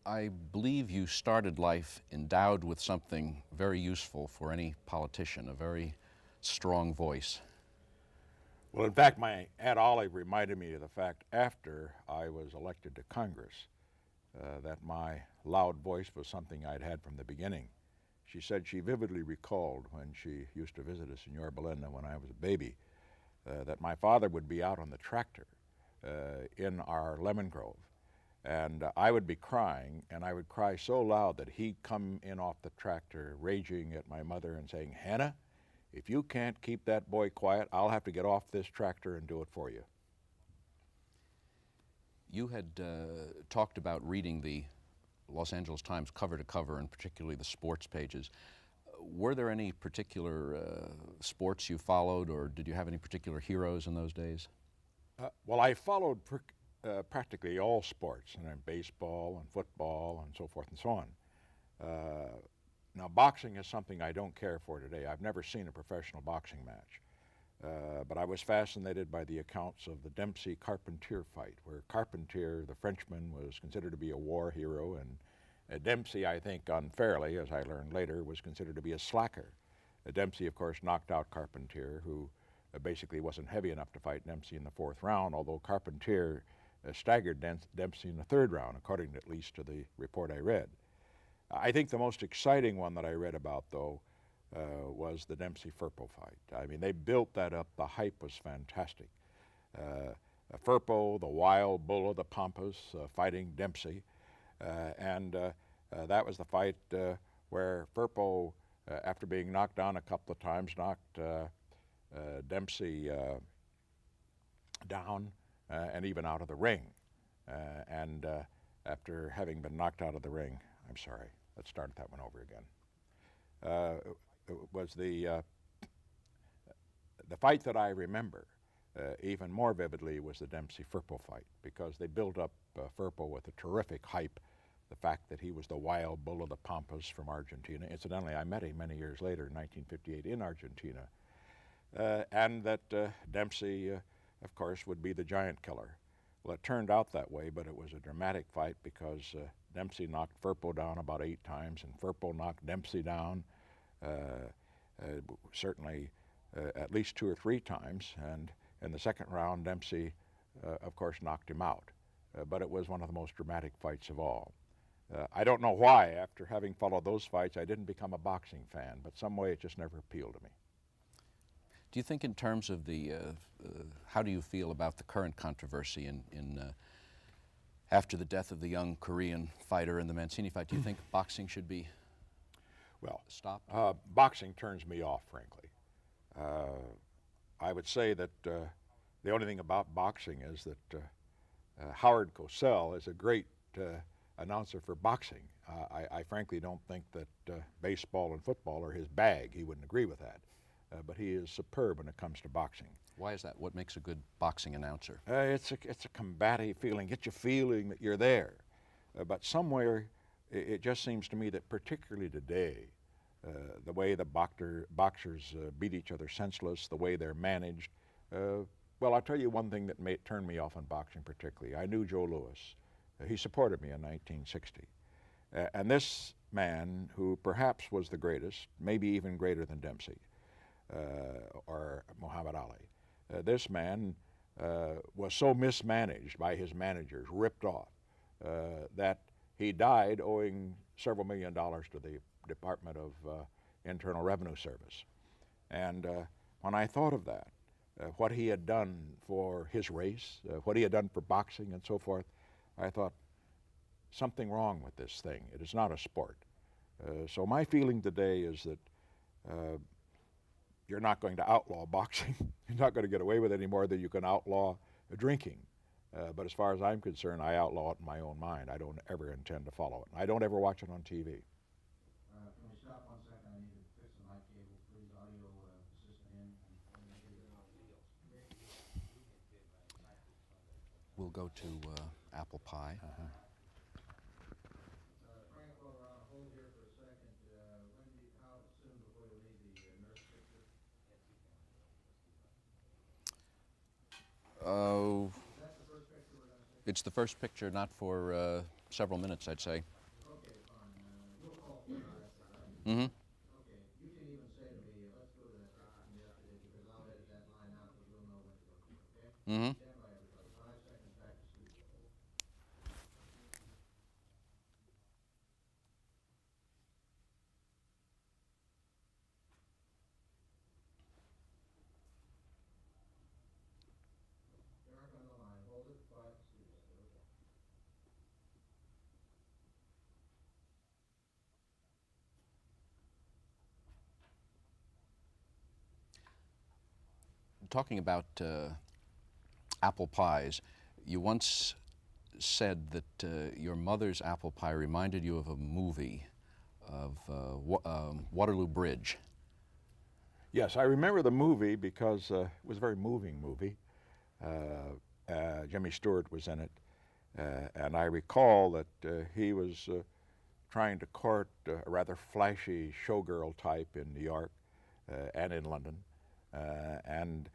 I believe you started life endowed with something very useful for any politician, a very strong voice. Well, in fact, my Aunt Olive reminded me of the fact after I was elected to Congress that my loud voice was something I'd had from the beginning. She said she vividly recalled when she used to visit us in Yorba Linda when I was a baby that my father would be out on the tractor in our lemon grove. And I would be crying, and I would cry so loud that he'd come in off the tractor raging at my mother and saying, "Hannah, if you can't keep that boy quiet, I'll have to get off this tractor and do it for you." You had talked about reading the Los Angeles Times cover to cover, and particularly the sports pages. Were there any particular sports you followed, or did you have any particular heroes in those days? Well, I followed practically all sports, and then baseball and football and so forth and so on. Now, boxing is something I don't care for today. I've never seen a professional boxing match. But I was fascinated by the accounts of the Dempsey-Carpentier fight, where Carpentier, the Frenchman, was considered to be a war hero, and Dempsey, I think unfairly, as I learned later, was considered to be a slacker. Dempsey, of course, knocked out Carpentier, who basically wasn't heavy enough to fight Dempsey in the fourth round, although Carpentier staggered Dempsey in the third round, according at least to the report I read. I think the most exciting one that I read about, though, was the Dempsey-Firpo fight. I mean, they built that up. The hype was fantastic. Firpo, the wild bull of the Pampas, fighting Dempsey. And that was the fight where Firpo, after being knocked down a couple of times, knocked Dempsey down and even out of the ring. And after having been knocked out of the ring, I'm sorry, let's start that one over again. Was the fight that I remember even more vividly was the Dempsey-Firpo fight, because they built up Firpo with a terrific hype, the fact that he was the wild bull of the Pampas from Argentina. Incidentally, I met him many years later in 1958 in Argentina, and that Dempsey, of course, would be the giant killer. Well, it turned out that way, but it was a dramatic fight because Dempsey knocked Firpo down about 8 times, and Firpo knocked Dempsey down certainly at least 2 or 3 times, and in the second round Dempsey of course knocked him out, but it was one of the most dramatic fights of all. I don't know why, after having followed those fights, I didn't become a boxing fan, but some way it just never appealed to me. Do you think in terms of the, how do you feel about the current controversy in after the death of the young Korean fighter in the Mancini fight, do you think boxing should be stopped? Boxing turns me off, frankly. I would say that the only thing about boxing is that Howard Cosell is a great announcer for boxing. I frankly don't think that baseball and football are his bag. He wouldn't agree with that. But he is superb when it comes to boxing. Why is that? What makes a good boxing announcer? It's a combative feeling. Get you feeling that you're there. But somewhere it just seems to me that particularly today, the way the boxers beat each other senseless, the way they're managed. Well, I'll tell you one thing that turned me off on boxing particularly. I knew Joe Louis. He supported me in 1960. And this man, who perhaps was the greatest, maybe even greater than Dempsey or Muhammad Ali, this man was so mismanaged by his managers, ripped off, that he died owing several $1 million to the Department of Internal Revenue Service. And when I thought of that, what he had done for his race, what he had done for boxing and so forth, I thought, something wrong with this thing. It is not a sport. So my feeling today is that you're not going to outlaw boxing. You're not going to get away with it any more than you can outlaw drinking. But as far as I'm concerned, I outlaw it in my own mind. I don't ever intend to follow it. I don't ever watch it on TV. Can we stop 1 second? I need to fix the mic cable. Please, audio assistant in. We'll go to apple pie. Frank, while we're on hold here for a second, how soon before you leave the nurse picture? Oh. Is that the first picture we're going to see? It's the first picture, not for several minutes, I'd say. Mm-hmm. Okay, you can even say to me, let's go to that section yesterday because I'll edit that line out so we'll know when to look for it, okay? Mm-hmm. Stand by, everybody. 5 seconds back to studio. Dark on the line. Hold it. Quiet studio. Here we go. Talking about apple pies, you once said that your mother's apple pie reminded you of a movie of Waterloo Bridge. Yes, I remember the movie because it was a very moving movie. Jimmy Stewart was in it, and I recall that he was trying to court a rather flashy showgirl type in New York and in London. And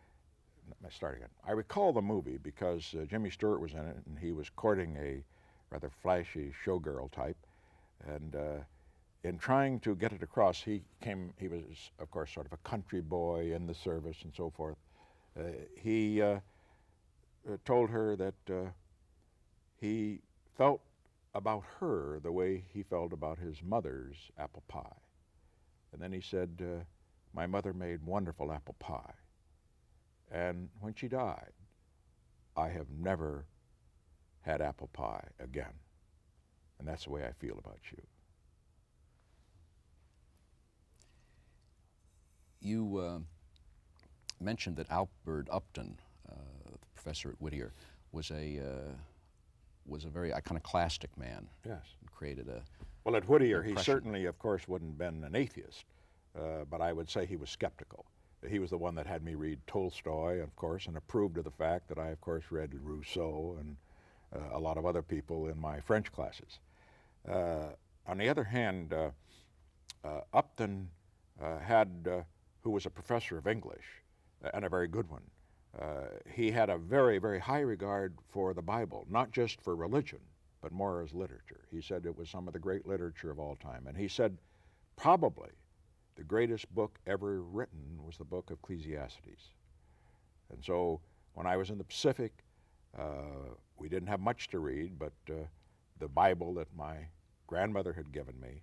let's start again. I recall the movie because Jimmy Stewart was in it, and he was courting a rather flashy showgirl type. And in trying to get it across, he was, of course, sort of a country boy in the service and so forth. He told her that he felt about her the way he felt about his mother's apple pie. And then he said, my mother made wonderful apple pie. And when she died, I have never had apple pie again. And that's the way I feel about you. You mentioned that Albert Upton, the professor at Whittier, was a very iconoclastic man. Yes. Created a Well, at Whittier, he impression. certainly, of course, wouldn't have been an atheist, but I would say he was skeptical. He was the one that had me read Tolstoy, of course, and approved of the fact that I, of course, read Rousseau and a lot of other people in my French classes. On the other hand, Upton who was a professor of English, and a very good one, he had a very, very high regard for the Bible, not just for religion, but more as literature. He said it was some of the great literature of all time. And he said probably the greatest book ever written was the book of Ecclesiastes. And so when I was in the Pacific, we didn't have much to read, but the Bible that my grandmother had given me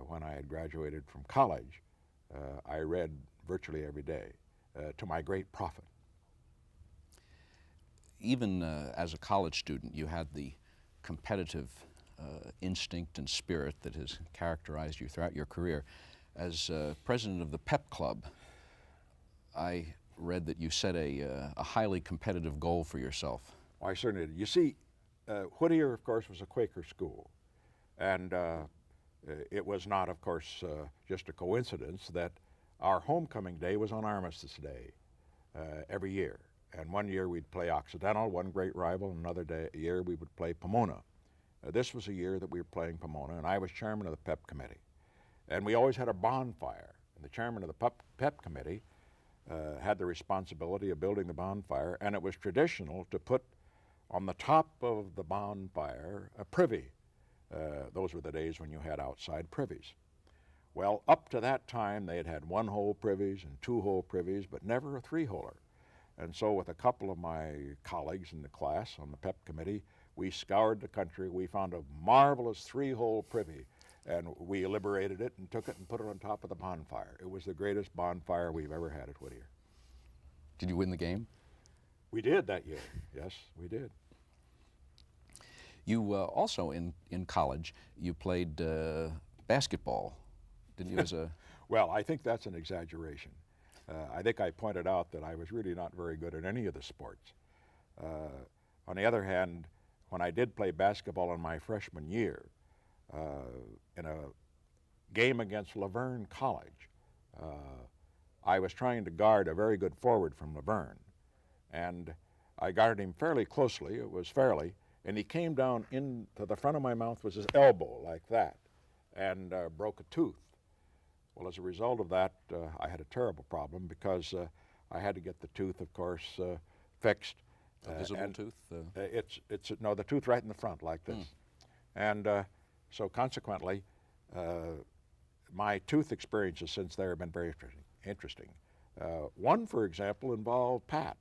when I had graduated from college, I read virtually every day, to my great profit. Even as a college student, you had the competitive instinct and spirit that has characterized you throughout your career. As president of the Pep Club, I read that you set a highly competitive goal for yourself. I certainly did. You see, Whittier, of course, was a Quaker school, and it was not, of course, just a coincidence that our homecoming day was on Armistice Day every year. And one year we'd play Occidental, one great rival, and another year we would play Pomona. This was a year that we were playing Pomona, and I was chairman of the PEP committee. And we always had a bonfire. And the chairman of the PEP committee had the responsibility of building the bonfire, and it was traditional to put on the top of the bonfire a privy. Those were the days when you had outside privies. Well, up to that time, they had had one-hole privies and two-hole privies, but never a three-holer. And so with a couple of my colleagues in the class on the PEP committee, we scoured the country. We found a marvelous three-hole privy, and we liberated it and took it and put it on top of the bonfire. It was the greatest bonfire we've ever had at Whittier. Did you win the game? We did that year. Yes, we did. You also, in college, you played basketball, didn't you, as a... Well, I think that's an exaggeration. I think I pointed out that I was really not very good at any of the sports. On the other hand, when I did play basketball in my freshman year, in a game against Laverne College, I was trying to guard a very good forward from Laverne. And I guarded him fairly closely, it was fairly, and he came down into the front of my mouth with his elbow like that and broke a tooth. Well, as a result of that, I had a terrible problem because I had to get the tooth, of course, fixed. A visible tooth? No, the tooth right in the front like this. And so consequently, my tooth experiences since there have been very interesting. One, for example, involved Pat.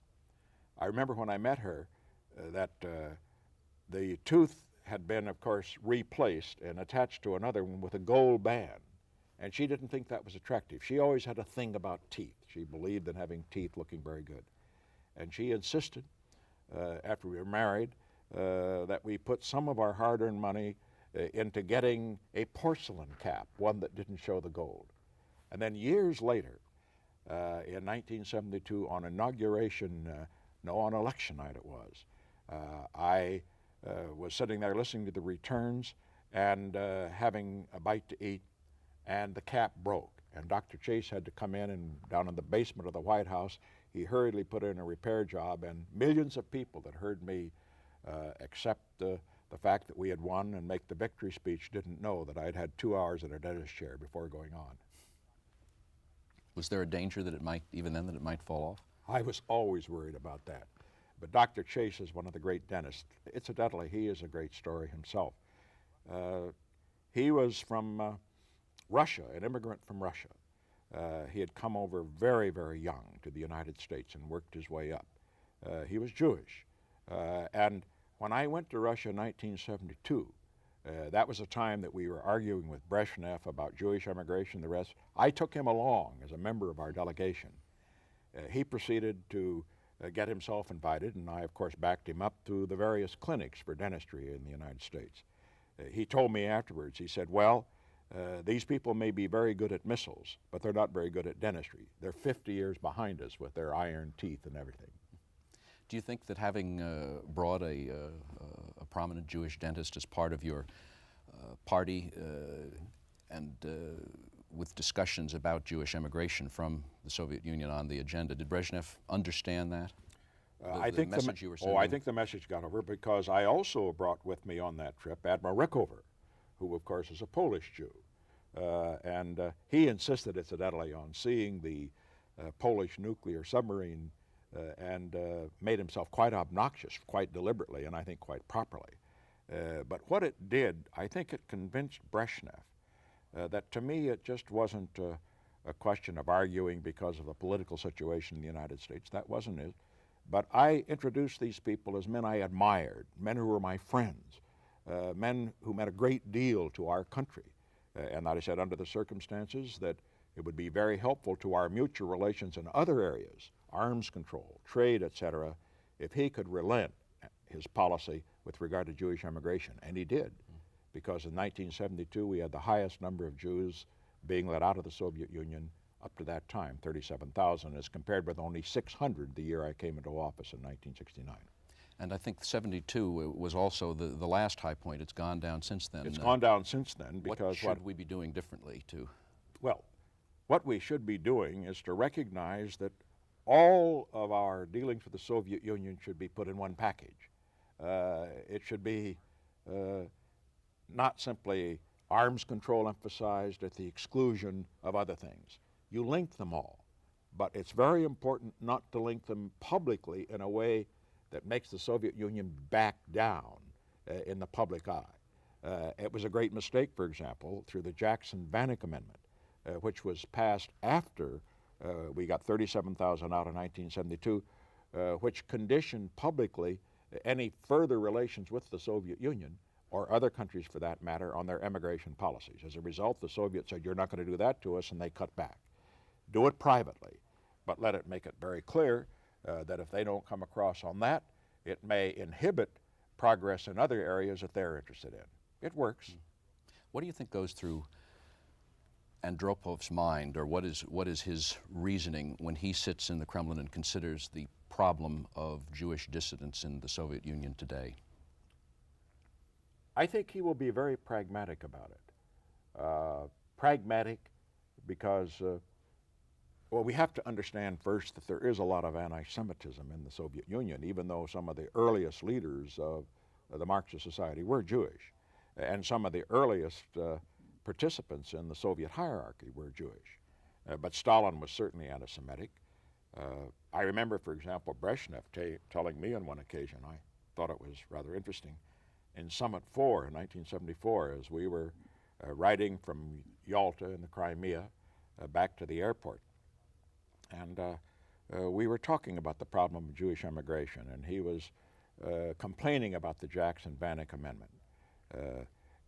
I remember when I met her that the tooth had been, of course, replaced and attached to another one with a gold band. And she didn't think that was attractive. She always had a thing about teeth. She believed in having teeth looking very good. And she insisted, after we were married, that we put some of our hard-earned money into getting a porcelain cap, one that didn't show the gold. And then years later, in 1972, on inauguration, on election night it was, I was sitting there listening to the returns and having a bite to eat, and the cap broke. And Dr. Chase had to come in, and down in the basement of the White House, he hurriedly put in a repair job, and millions of people that heard me accept the fact that we had won and make the victory speech didn't know that I'd had 2 hours in a dentist chair before going on. Was there a danger that it might, even then, that it might fall off? I was always worried about that. But Dr. Chase is one of the great dentists. Incidentally, he is a great story himself. He was from Russia, an immigrant from Russia. He had come over very, very young to the United States and worked his way up. He was Jewish. And when I went to Russia in 1972, that was a time that we were arguing with Brezhnev about Jewish immigration and the rest. I took him along as a member of our delegation. He proceeded to get himself invited, and I, of course, backed him up to the various clinics for dentistry in the United States. He told me afterwards, he said, well, these people may be very good at missiles, but they're not very good at dentistry. They're 50 years behind us with their iron teeth and everything. Do you think that having brought a prominent Jewish dentist as part of your party and with discussions about Jewish immigration from the Soviet Union on the agenda, did Brezhnev understand that? I think the message you were sending? I think the message got over because I also brought with me on that trip Admiral Rickover, who of course is a Polish Jew. And he insisted, incidentally, on seeing the Polish nuclear submarine and made himself quite obnoxious, quite deliberately, and I think quite properly. But what it did, I think it convinced Brezhnev that to me it just wasn't a question of arguing because of the political situation in the United States. That wasn't it. But I introduced these people as men I admired, men who were my friends, men who meant a great deal to our country. And I said, under the circumstances, that it would be very helpful to our mutual relations in other areas, arms control, trade, etc., if he could relent his policy with regard to Jewish immigration. And he did, because in 1972 we had the highest number of Jews being let out of the Soviet Union up to that time, 37,000, as compared with only 600 the year I came into office in 1969. And I think 72 was also the last high point. It's gone down since then. It's gone down since then because what should we be doing differently to? Well, what we should be doing is to recognize that all of our dealings with the Soviet Union should be put in one package. It should be not simply arms control emphasized at the exclusion of other things. You link them all, but it's very important not to link them publicly in a way that makes the Soviet Union back down in the public eye. It was a great mistake, for example, through the Jackson-Vanik Amendment, which was passed after we got 37,000 out in 1972, which conditioned publicly any further relations with the Soviet Union, or other countries for that matter, on their immigration policies. As a result, the Soviets said, you're not going to do that to us, and they cut back. Do it privately, but let it make it very clear that if they don't come across on that, it may inhibit progress in other areas that they're interested in. It works. What do you think goes through Andropov's mind, or what is his reasoning when he sits in the Kremlin and considers the problem of Jewish dissidents in the Soviet Union today? I think he will be very pragmatic about it. Pragmatic because, well, we have to understand first that there is a lot of anti-Semitism in the Soviet Union, even though some of the earliest leaders of the Marxist Society were Jewish, and some of the earliest participants in the Soviet hierarchy were Jewish. But Stalin was certainly anti-Semitic. I remember, for example, Brezhnev telling me on one occasion, I thought it was rather interesting, in Summit 4 in 1974, as we were riding from Yalta in the Crimea back to the airport. And we were talking about the problem of Jewish immigration, and he was complaining about the Jackson-Vanik Amendment.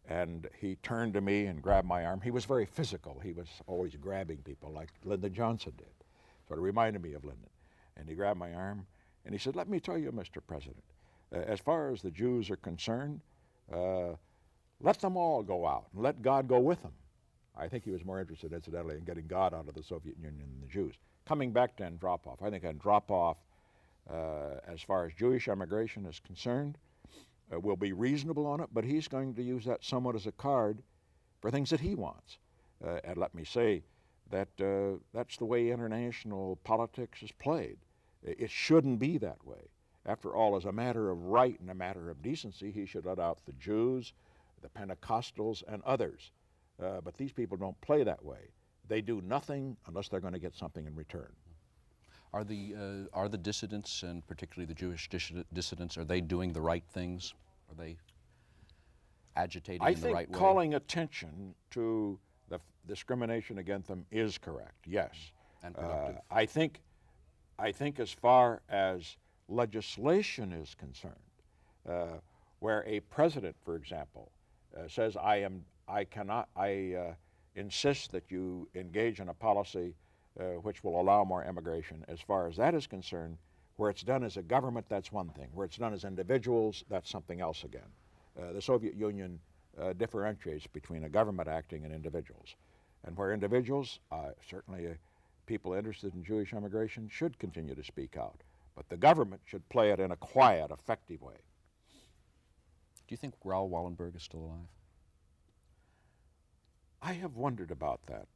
And he turned to me and grabbed my arm. He was very physical. He was always grabbing people like Lyndon Johnson did. Sort of reminded me of Lyndon. And he grabbed my arm and he said, "Let me tell you, Mr. President, as far as the Jews are concerned, let them all go out and let God go with them." I think he was more interested, incidentally, in getting God out of the Soviet Union than the Jews. Coming back to Andropov, I think Andropov, as far as Jewish immigration is concerned, will be reasonable on it, but he's going to use that somewhat as a card for things that he wants. And let me say that that's the way international politics is played. It shouldn't be that way. After all, as a matter of right and a matter of decency, he should let out the Jews, the Pentecostals, and others. But these people don't play that way. They do nothing unless they're going to get something in return. Are the dissidents, and particularly the Jewish dissidents, are they doing the right things? Are they agitating in the right way? I think calling attention to the discrimination against them is correct, yes. And productive. I think as far as legislation is concerned, where a president, for example, says, I insist that you engage in a policy which will allow more immigration. As far as that is concerned, where it's done as a government, that's one thing. Where it's done as individuals, that's something else again. The Soviet Union differentiates between a government acting and individuals. And where individuals, certainly people interested in Jewish immigration, should continue to speak out. But the government should play it in a quiet, effective way. Do you think Raoul Wallenberg is still alive? I have wondered about that.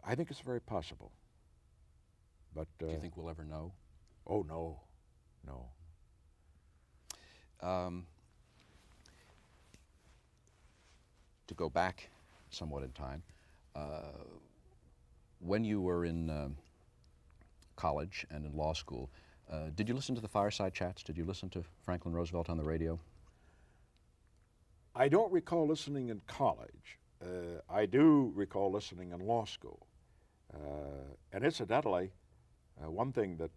I think it's very possible. But do you think we'll ever know? Oh, no, no. To go back somewhat in time, when you were in college and in law school, did you listen to the fireside chats? Did you listen to Franklin Roosevelt on the radio? I don't recall listening in college. I do recall listening in law school. And incidentally, one thing that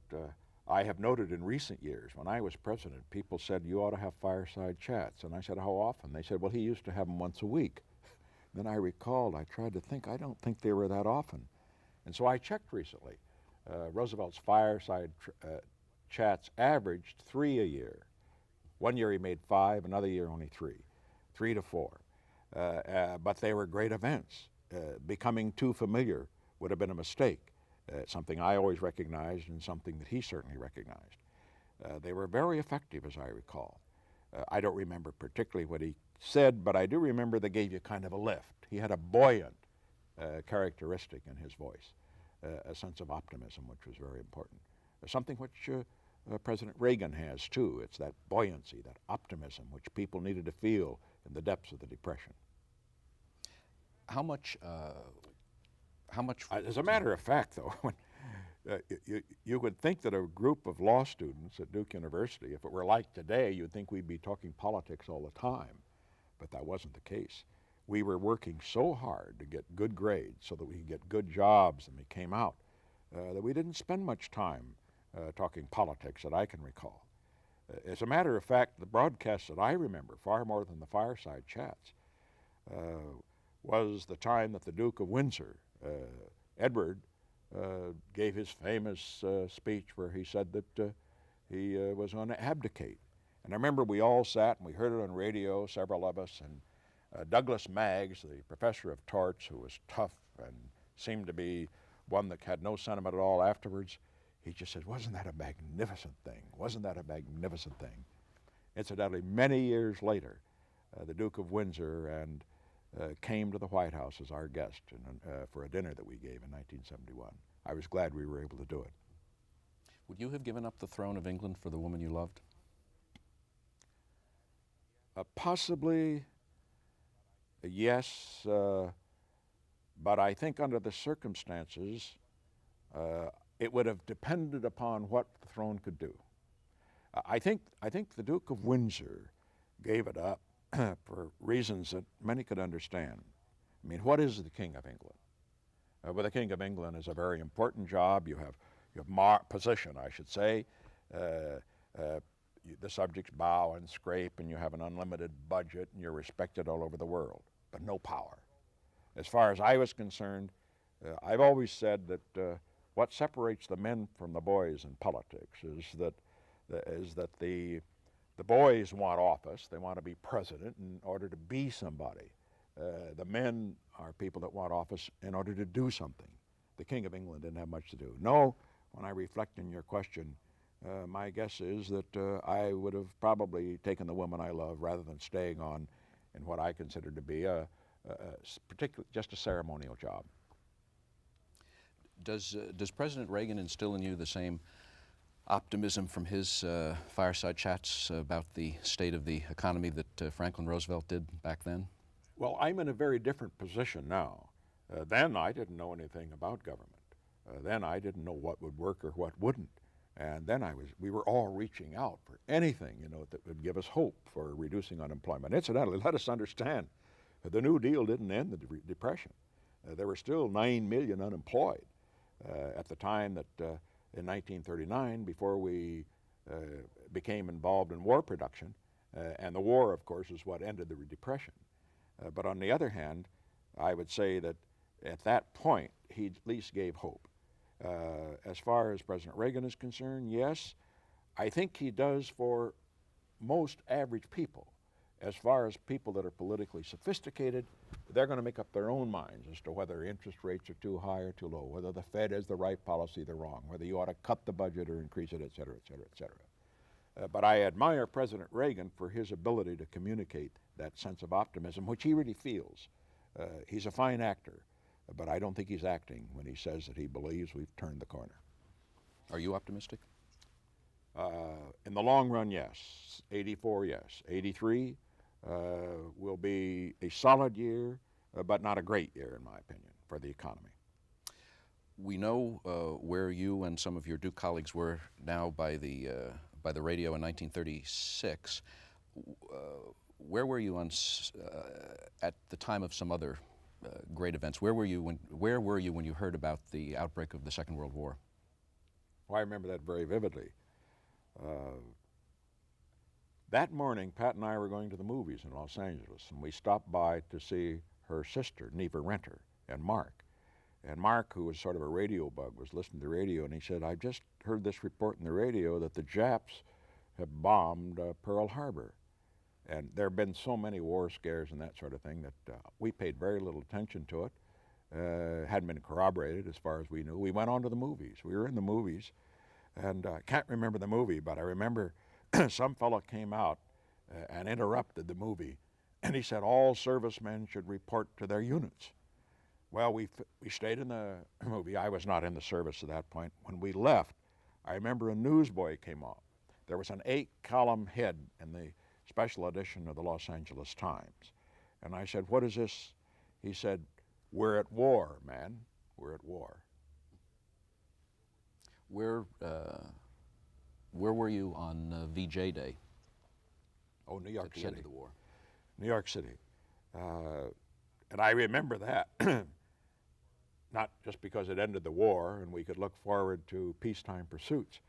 I have noted in recent years, when I was president, people said, "You ought to have fireside chats." And I said, "How often?" They said, "Well, he used to have them once a week." Then I recalled, I tried to think, I don't think they were that often. And so I checked recently. Roosevelt's fireside chats averaged 3 a year. One year he made 5, another year only 3 to 4. But they were great events. Becoming too familiar would have been a mistake, something I always recognized and something that he certainly recognized. They were very effective, as I recall. I don't remember particularly what he said, but I do remember they gave you kind of a lift. He had a buoyant characteristic in his voice, a sense of optimism, which was very important. Something which President Reagan has, too. It's that buoyancy, that optimism, which people needed to feel in the depths of the Depression. How much? As a matter of fact, though, when, you would think that a group of law students at Duke University, if it were like today, you'd think we'd be talking politics all the time. But that wasn't the case. We were working so hard to get good grades so that we could get good jobs and we came out, that we didn't spend much time talking politics that I can recall. As a matter of fact, the broadcasts that I remember, far more than the fireside chats, was the time that the Duke of Windsor, Edward, gave his famous speech where he said that he was going to abdicate. And I remember we all sat and we heard it on radio, several of us, and Douglas Maggs, the professor of torts, who was tough and seemed to be one that had no sentiment at all afterwards, he just said, "Wasn't that a magnificent thing? Wasn't that a magnificent thing?" Incidentally, many years later, the Duke of Windsor and came to the White House as our guest for a dinner that we gave in 1971. I was glad we were able to do it. Would you have given up the throne of England for the woman you loved? Possibly, yes, but I think under the circumstances, it would have depended upon what the throne could do. I think the Duke of Windsor gave it up for reasons that many could understand. I mean, what is the King of England? Well, the King of England is a very important job. You have position, I should say. The subjects bow and scrape, and you have an unlimited budget, and you're respected all over the world, but no power. As far as I was concerned, I've always said that what separates the men from the boys in politics is that the boys want office. They want to be president in order to be somebody. The men are people that want office in order to do something. The King of England didn't have much to do. No, when I reflect on your question, my guess is that I would have probably taken the woman I love rather than staying on in what I consider to be particularly just a ceremonial job. Does President Reagan instill in you the same optimism from his fireside chats about the state of the economy that Franklin Roosevelt did back then? Well, I'm in a very different position now. Then I didn't know anything about government. Then I didn't know what would work or what wouldn't. And then we were all reaching out for anything, that would give us hope for reducing unemployment. Incidentally, let us understand, the New Deal didn't end the Depression. There were still 9 million unemployed at the time that in 1939, before we became involved in war production. And the war, of course, is what ended the Depression. But on the other hand, I would say that at that point, he at least gave hope. As far as President Reagan is concerned, yes, I think he does for most average people. As far as people that are politically sophisticated, they're going to make up their own minds as to whether interest rates are too high or too low, whether the Fed has the right policy, the wrong, whether you ought to cut the budget or increase it, et cetera, et cetera, et cetera. But I admire President Reagan for his ability to communicate that sense of optimism, which he really feels. He's a fine actor, but I don't think he's acting when he says that he believes we've turned the corner. Are you optimistic? In the long run, yes. 84, yes. 83 will be a solid year, but not a great year, in my opinion, for the economy. We know where you and some of your Duke colleagues were now by the radio in 1936. Where were you at the time of some other great events? Where were you when you heard about the outbreak of the Second World War? Well, I remember that very vividly. That morning, Pat and I were going to the movies in Los Angeles, and we stopped by to see her sister, Neva Renter, and Mark. And Mark, who was sort of a radio bug, was listening to the radio, and he said, "I've just heard this report in the radio that the Japs have bombed Pearl Harbor." And there have been so many war scares and that sort of thing that we paid very little attention to it. Hadn't been corroborated as far as we knew. We went on to the movies. We were in the movies, and I can't remember the movie, but I remember some fellow came out and interrupted the movie, and he said all servicemen should report to their units. Well, we stayed in the movie. I was not in the service at that point. When we left, I remember a newsboy came on. There was an 8-column head in the special edition of the Los Angeles Times. And I said, "What is this?" He said, "We're at war, man. We're at war." Where were you on VJ Day? Oh, New York At the City. end of the war. New York City. And I remember that, not just because it ended the war and we could look forward to peacetime pursuits,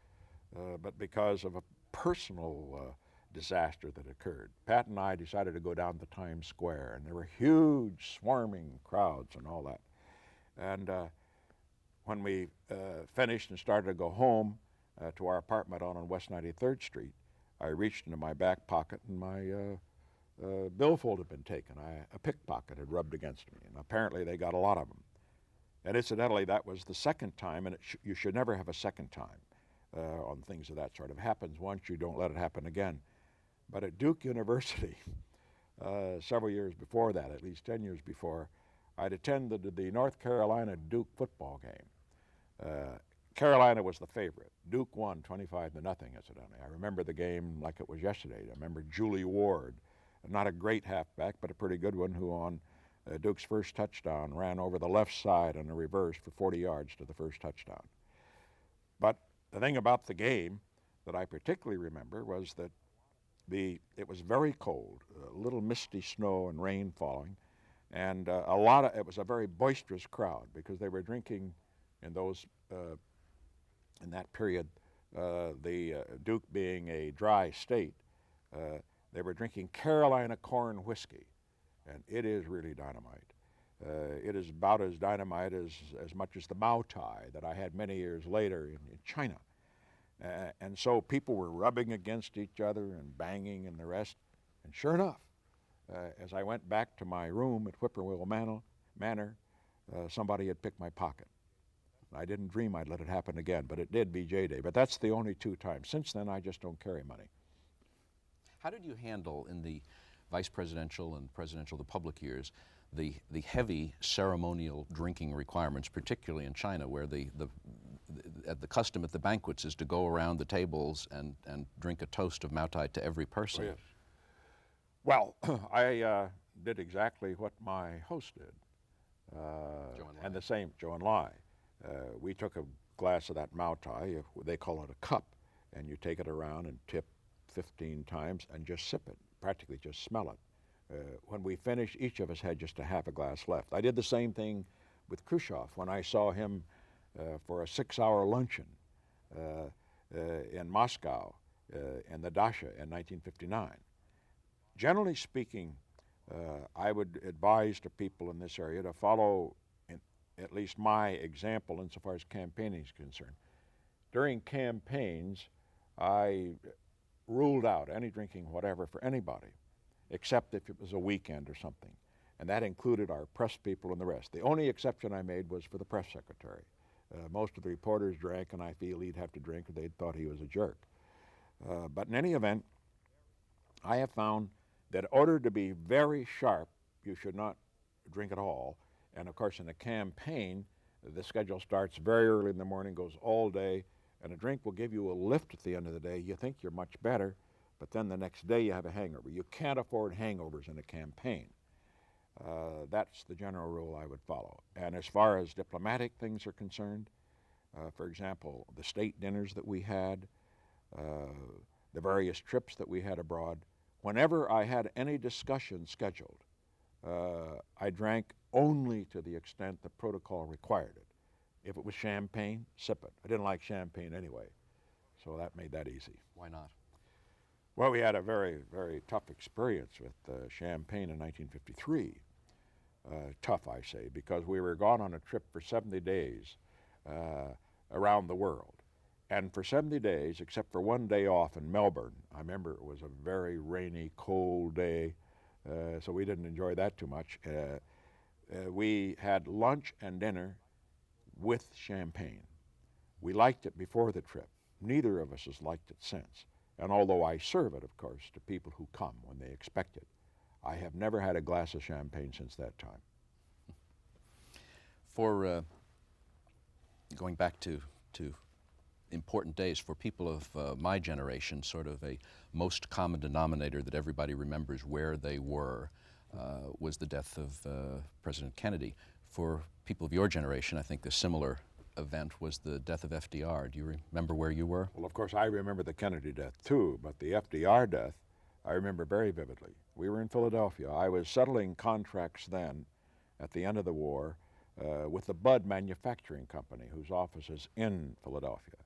but because of a personal disaster that occurred. Pat and I decided to go down to Times Square, and there were huge swarming crowds and all that. And when we finished and started to go home to our apartment on West 93rd Street, I reached into my back pocket, and my billfold had been taken. A pickpocket had rubbed against me, and apparently they got a lot of them. And incidentally, that was the second time, and you should never have a second time on things of that sort. If it happens once, you don't let it happen again. But at Duke University, several years before that, at least 10 years before, I'd attended the North Carolina-Duke football game. Carolina was the favorite. Duke won 25-0, incidentally. I remember the game like it was yesterday. I remember Julie Ward, not a great halfback, but a pretty good one, who on Duke's first touchdown ran over the left side on a reverse for 40 yards to the first touchdown. But the thing about the game that I particularly remember was that It was very cold, a little misty snow and rain falling, and it was a very boisterous crowd because they were drinking in that period, the Duke being a dry state, they were drinking Carolina corn whiskey, and it is really dynamite. It is about as dynamite as much as the Mao Tai that I had many years later in China. And so people were rubbing against each other and banging and the rest. And sure enough, as I went back to my room at Whippoorwill Manor, somebody had picked my pocket. I didn't dream I'd let it happen again, but it did BJ Day. But that's the only 2 times. Since then, I just don't carry money. How did you handle in the vice presidential and presidential, the public years, the heavy ceremonial drinking requirements, particularly in China, where the custom at the banquets is to go around the tables and drink a toast of Mao Tai to every person? Oh, yes. Well, I did exactly what my host did, and the same, Joe and Lai. We took a glass of that Mao Tai, they call it a cup, and you take it around and tip 15 times and just sip it, practically just smell it. When we finished, each of us had just a half a glass left. I did the same thing with Khrushchev when I saw him for a 6-hour luncheon in Moscow in the Dasha in 1959. Generally speaking, I would advise to people in this area to follow at least my example insofar as campaigning is concerned. During campaigns, I ruled out any drinking whatever for anybody, except if it was a weekend or something. And that included our press people and the rest. The only exception I made was for the press secretary. Most of the reporters drank, and I feel he'd have to drink or they'd thought he was a jerk. But in any event, I have found that in order to be very sharp, you should not drink at all. And of course, in a campaign, the schedule starts very early in the morning, goes all day, and a drink will give you a lift at the end of the day. You think you're much better, but then the next day you have a hangover. You can't afford hangovers in a campaign. That's the general rule I would follow. And as far as diplomatic things are concerned, for example, the state dinners that we had, the various trips that we had abroad, whenever I had any discussion scheduled, I drank only to the extent the protocol required it. If it was champagne, sip it. I didn't like champagne anyway, so that made that easy. Why not? Well, we had a very, very tough experience with champagne in 1953. Tough, I say, because we were gone on a trip for 70 days around the world. And for 70 days, except for one day off in Melbourne, I remember it was a very rainy, cold day, so we didn't enjoy that too much. We had lunch and dinner with champagne. We liked it before the trip. Neither of us has liked it since. And although I serve it, of course, to people who come when they expect it, I have never had a glass of champagne since that time. For going back to important days, for people of my generation, sort of a most common denominator that everybody remembers where they were was the death of President Kennedy. For people of your generation, I think the similar event was the death of FDR. Do you remember where you were? Well, of course, I remember the Kennedy death too, but the FDR death I remember very vividly. We were in Philadelphia. I was settling contracts then at the end of the war with the Bud Manufacturing Company, whose office is in Philadelphia.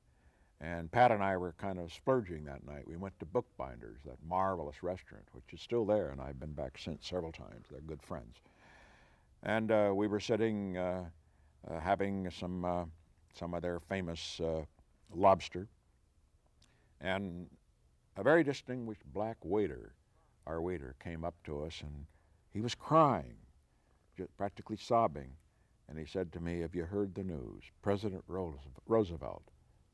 And Pat and I were kind of splurging that night. We went to Bookbinders, that marvelous restaurant, which is still there, and I've been back since several times. They're good friends. And we were sitting having some of their famous lobster. And a very distinguished black waiter, our waiter, came up to us, and he was crying, just practically sobbing. And he said to me, "Have you heard the news? President Roosevelt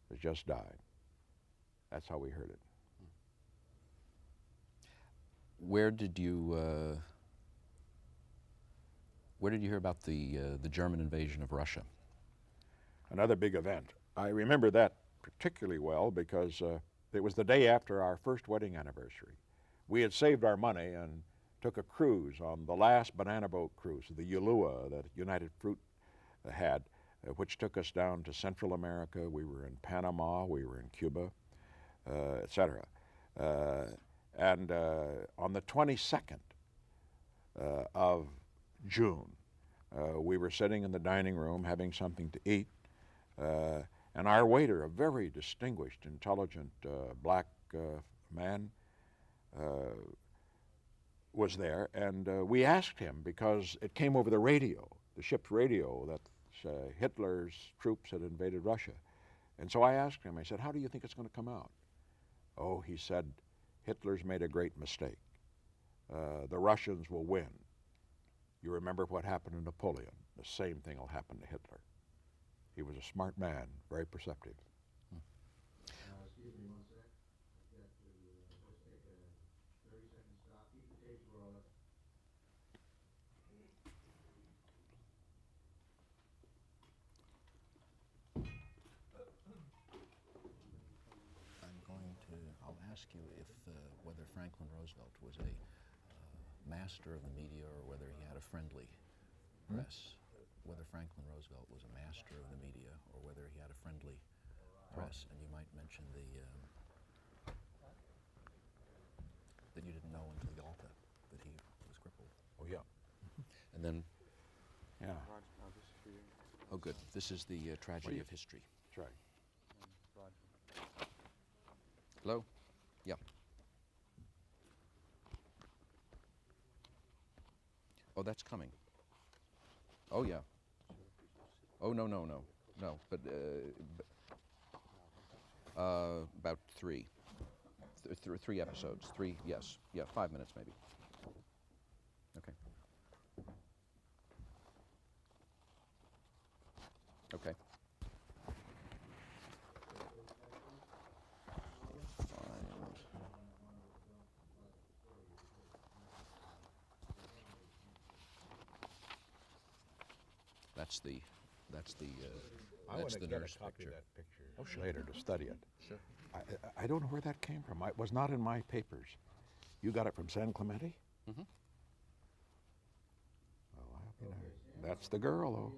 has just died." That's how we heard it. Where did you hear about the German invasion of Russia? Another big event. I remember that particularly well because it was the day after our first wedding anniversary. We had saved our money and took a cruise on the last banana boat cruise, the Ulua that United Fruit had, which took us down to Central America. We were in Panama, we were in Cuba, etc. And on the 22nd of June, we were sitting in the dining room having something to eat, and our waiter, a very distinguished, intelligent black man, was there, and we asked him, because it came over the radio, the ship's radio, that Hitler's troops had invaded Russia. And so I asked him, I said, how do you think it's going to come out? Oh, he said, Hitler's made a great mistake. The Russians will win. You remember what happened to Napoleon. The same thing will happen to Hitler. He was a smart man, very perceptive. Excuse me one sec. I've got to just take a 30-second stop. Keep the tapes rolling. I'll ask you if whether Franklin Roosevelt was a master of the media or whether he had a friendly press. Whether Franklin Roosevelt was a master of the media or whether he had a friendly press. And you might mention that you didn't know until Yalta that he was crippled. Oh, yeah. And then, Yeah, oh good, this is the tragedy of history. that's right. Hello? Yeah. Oh, that's coming. Oh, yeah. Oh, no, but about three. Three episodes. Three, yes. Yeah, 5 minutes maybe. Okay. Okay. That's the nurse picture. That picture later to study it. Sure. I don't know where that came from. It was not in my papers. You got it from San Clemente? Mm-hmm. Well, that's the girl, though.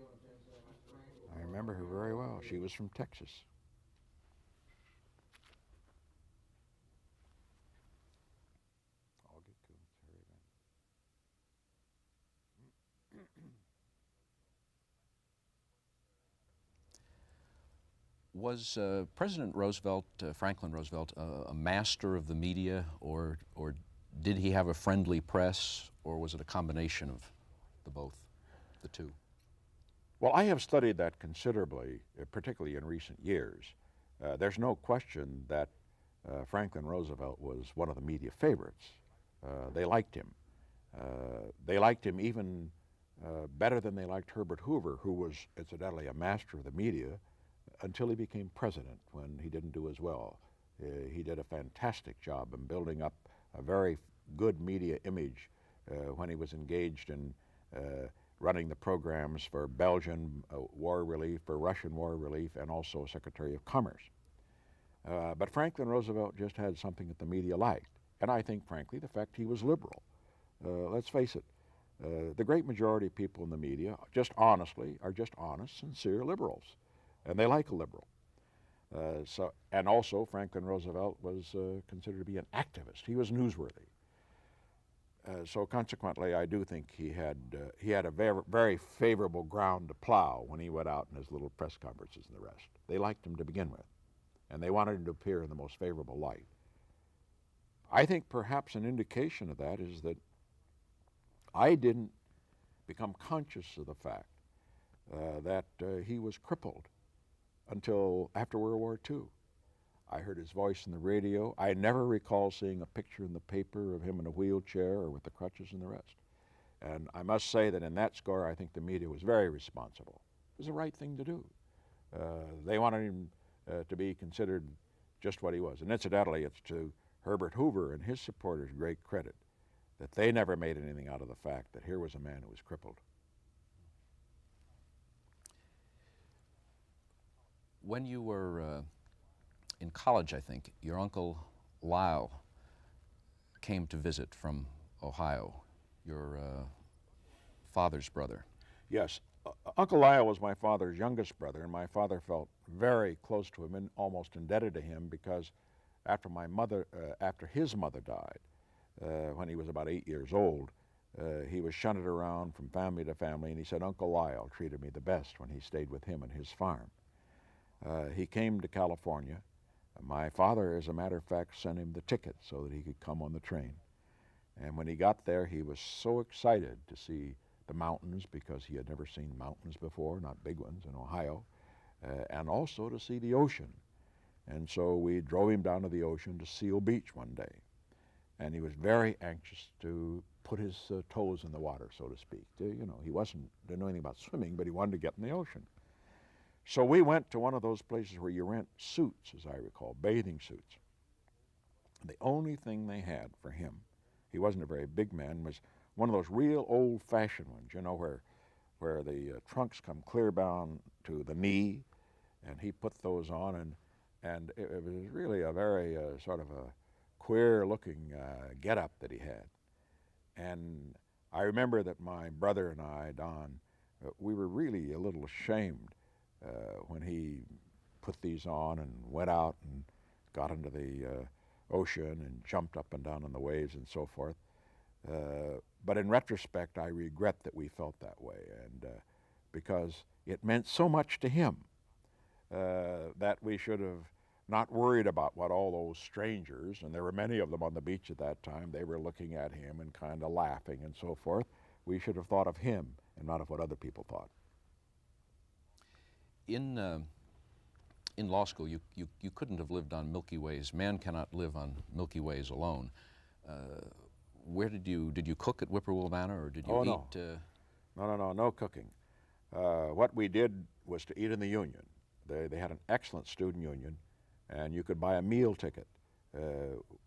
I remember her very well. She was from Texas. I'll get to it. Was President Roosevelt, Franklin Roosevelt, a master of the media, or did he have a friendly press, or was it a combination of the two? Well, I have studied that considerably, particularly in recent years. There's no question that Franklin Roosevelt was one of the media favorites. They liked him. They liked him even better than they liked Herbert Hoover, who was incidentally a master of the media until he became president, when he didn't do as well. He did a fantastic job in building up a very good media image when he was engaged in running the programs for Belgian war relief, for Russian war relief, and also Secretary of Commerce. But Franklin Roosevelt just had something that the media liked. And I think, frankly, the fact he was liberal. Let's face it, the great majority of people in the media, just honestly, are just honest, sincere liberals. And they like a liberal. And also, Franklin Roosevelt was considered to be an activist. He was newsworthy. So consequently, I do think he had a very, very favorable ground to plow when he went out in his little press conferences and the rest. They liked him to begin with, and they wanted him to appear in the most favorable light. I think perhaps an indication of that is that I didn't become conscious of the fact that he was crippled until after World War II. I heard his voice in the radio. I never recall seeing a picture in the paper of him in a wheelchair or with the crutches and the rest. And I must say that in that score, I think the media was very responsible. It was the right thing to do. They wanted him to be considered just what he was. And incidentally, it's to Herbert Hoover and his supporters great credit that they never made anything out of the fact that here was a man who was crippled. When you were in college, I think, your uncle Lyle came to visit from Ohio, your father's brother. Yes, Uncle Lyle was my father's youngest brother, and my father felt very close to him and almost indebted to him because after his mother died, when he was about 8 years old, he was shunted around from family to family, and he said Uncle Lyle treated me the best when he stayed with him and his farm. He came to California. My father, as a matter of fact, sent him the ticket so that he could come on the train. And when he got there, he was so excited to see the mountains, because he had never seen mountains before, not big ones in Ohio, and also to see the ocean. And so we drove him down to the ocean to Seal Beach one day. And he was very anxious to put his toes in the water, so to speak. You know, he didn't know anything about swimming, but he wanted to get in the ocean. So we went to one of those places where you rent suits, as I recall, bathing suits. The only thing they had for him, he wasn't a very big man, was one of those real old-fashioned ones, you know, where the trunks come clear down to the knee, and he put those on, and it was really a very sort of a queer-looking get-up that he had. And I remember that my brother and I, Don, we were really a little ashamed when he put these on and went out and got into the ocean and jumped up and down on the waves and so forth. But in retrospect, I regret that we felt that way, and because it meant so much to him that we should have not worried about what all those strangers, and there were many of them on the beach at that time, they were looking at him and kind of laughing and so forth. We should have thought of him and not of what other people thought. In law school, you couldn't have lived on Milky Ways. Man cannot live on Milky Ways alone. Where did you cook at Whippoorwill Manor, or did you eat? No cooking. What we did was to eat in the union. They had an excellent student union, and you could buy a meal ticket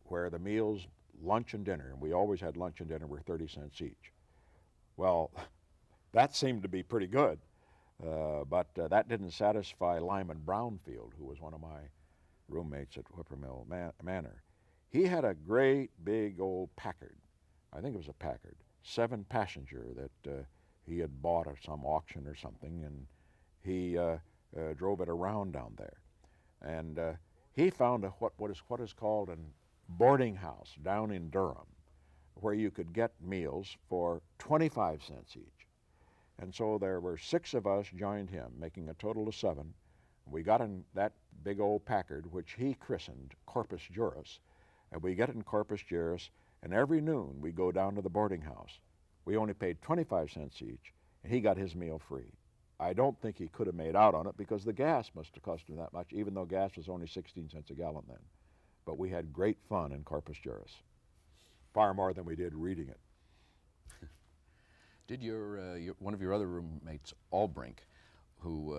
where the meals, lunch and dinner, and we always had lunch and dinner, were 30 cents each. Well, that seemed to be pretty good, but that didn't satisfy Lyman Brownfield, who was one of my roommates at Whippoorwill Manor. He had a great big old Packard, I think it was a Packard, 7-passenger that he had bought at some auction or something, and he drove it around down there. And he found what is called a boarding house down in Durham, where you could get meals for 25 cents each. And so there were 6 of us joined him, making a total of 7. We got in that big old Packard, which he christened Corpus Juris, and we get in Corpus Juris, and every noon we go down to the boarding house. We only paid 25 cents each, and he got his meal free. I don't think he could have made out on it, because the gas must have cost him that much, even though gas was only 16 cents a gallon then. But we had great fun in Corpus Juris, far more than we did reading it. Did one of your other roommates, Albrink, who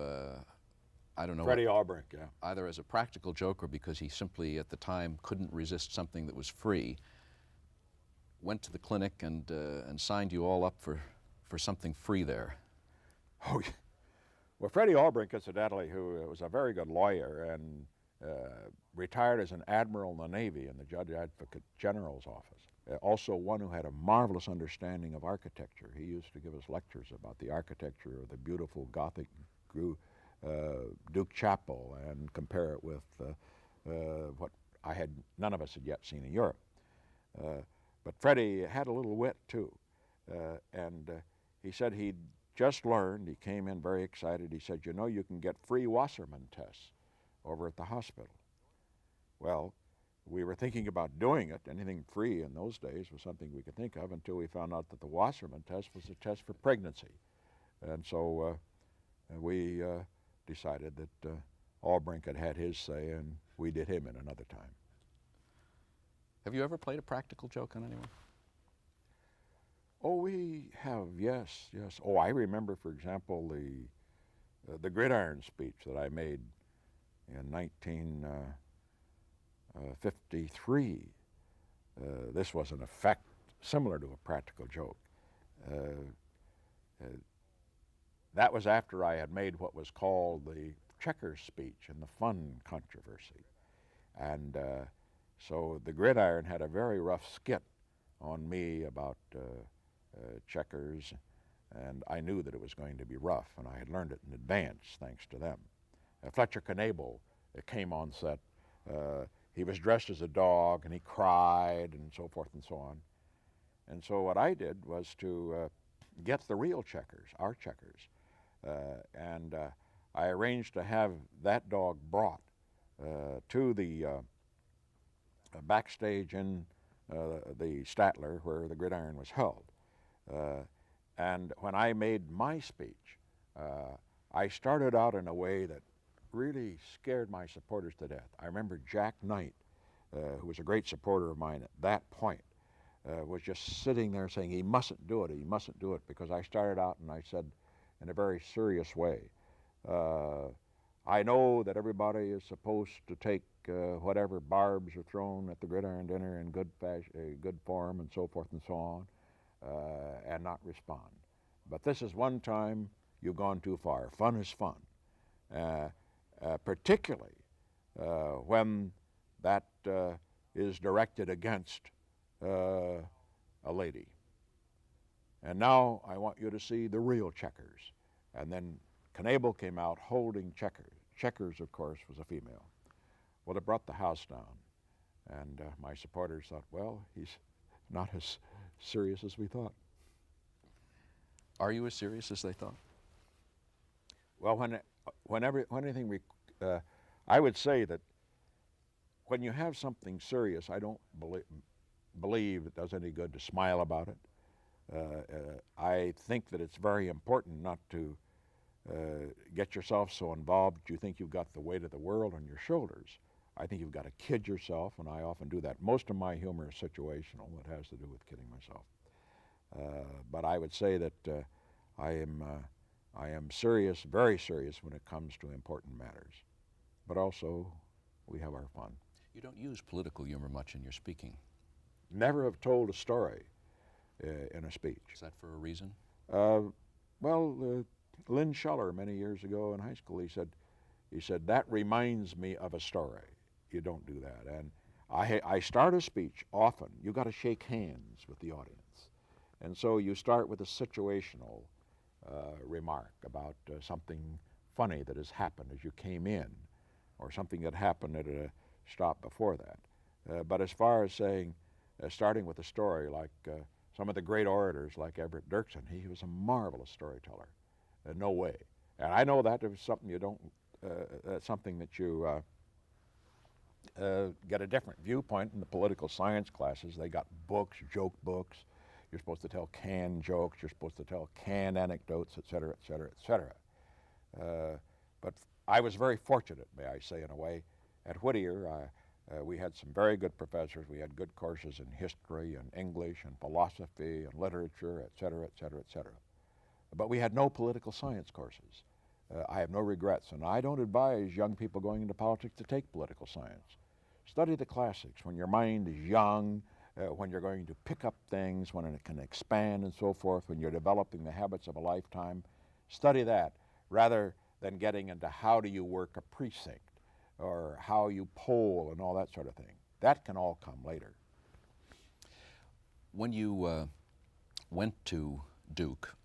I don't know, Freddie Albrink, yeah. either as a practical joke or because he simply at the time couldn't resist something that was free, went to the clinic and signed you all up for something free there? Oh, yeah. Well, Freddie Albrink, incidentally, who was a very good lawyer and retired as an admiral in the Navy in the Judge Advocate General's office. Also one who had a marvelous understanding of architecture. He used to give us lectures about the architecture of the beautiful Gothic Duke Chapel and compare it with what none of us had yet seen in Europe. But Freddie had a little wit too, and he said he'd just learned, he came in very excited, he said, you know, you can get free Wassermann tests over at the hospital. Well, we were thinking about doing it. Anything free in those days was something we could think of, until we found out that the Wassermann test was a test for pregnancy. And so we decided that Albrink had had his say, and we did him in another time. Have you ever played a practical joke on anyone? Oh, we have, yes. Oh, I remember, for example, the gridiron speech that I made in 1953. This was an effect similar to a practical joke. That was after I had made what was called the checkers speech in the fun controversy. And so the gridiron had a very rough skit on me about checkers, and I knew that it was going to be rough, and I had learned it in advance, thanks to them. Fletcher Knable came on set. he was dressed as a dog and he cried and so forth and so on. And so what I did was to get the real checkers, our checkers, and I arranged to have that dog brought to the backstage in the Statler where the gridiron was held. And when I made my speech, I started out in a way that really scared my supporters to death. I remember Jack Knight, who was a great supporter of mine at that point, was just sitting there saying, he mustn't do it, because I started out and I said in a very serious way, I know that everybody is supposed to take whatever barbs are thrown at the gridiron dinner in good form and so forth and so on, and not respond. But this is one time you've gone too far. Fun is fun, particularly when that is directed against a lady. And now I want you to see the real checkers. And then Knabel came out holding checkers. Checkers, of course, was a female. Well, it brought the house down. And my supporters thought, well, he's not as serious as we thought. Are you as serious as they thought? Well, I would say that when you have something serious, I don't believe it does any good to smile about it. I think that it's very important not to get yourself so involved you think you've got the weight of the world on your shoulders. I think you've got to kid yourself, and I often do that. Most of my humor is situational. It has to do with kidding myself. But I would say that I am serious, very serious when it comes to important matters. But also, we have our fun. You don't use political humor much in your speaking. Never have told a story in a speech. Is that for a reason? Lynn Schuller, many years ago in high school, he said, that reminds me of a story. You don't do that. And I start a speech often. You got to shake hands with the audience. And so you start with a situational remark about something funny that has happened as you came in, or something that happened at a stop before that. But as far as saying, starting with a story, like some of the great orators like Everett Dirksen, he was a marvelous storyteller. No way. And I know that is something you don't, something that you get a different viewpoint in the political science classes. They got books, joke books. You're supposed to tell canned jokes. You're supposed to tell canned anecdotes, et cetera, et cetera, et cetera. But I was very fortunate, may I say, in a way. At Whittier, we had some very good professors. We had good courses in history and English and philosophy and literature, et cetera, et cetera, et cetera. But we had no political science courses. I have no regrets, and I don't advise young people going into politics to take political science. Study the classics when your mind is young, when you're going to pick up things, when it can expand and so forth, when you're developing the habits of a lifetime. Study that rather than getting into how do you work a precinct or how you poll and all that sort of thing. That can all come later. When you went to Duke,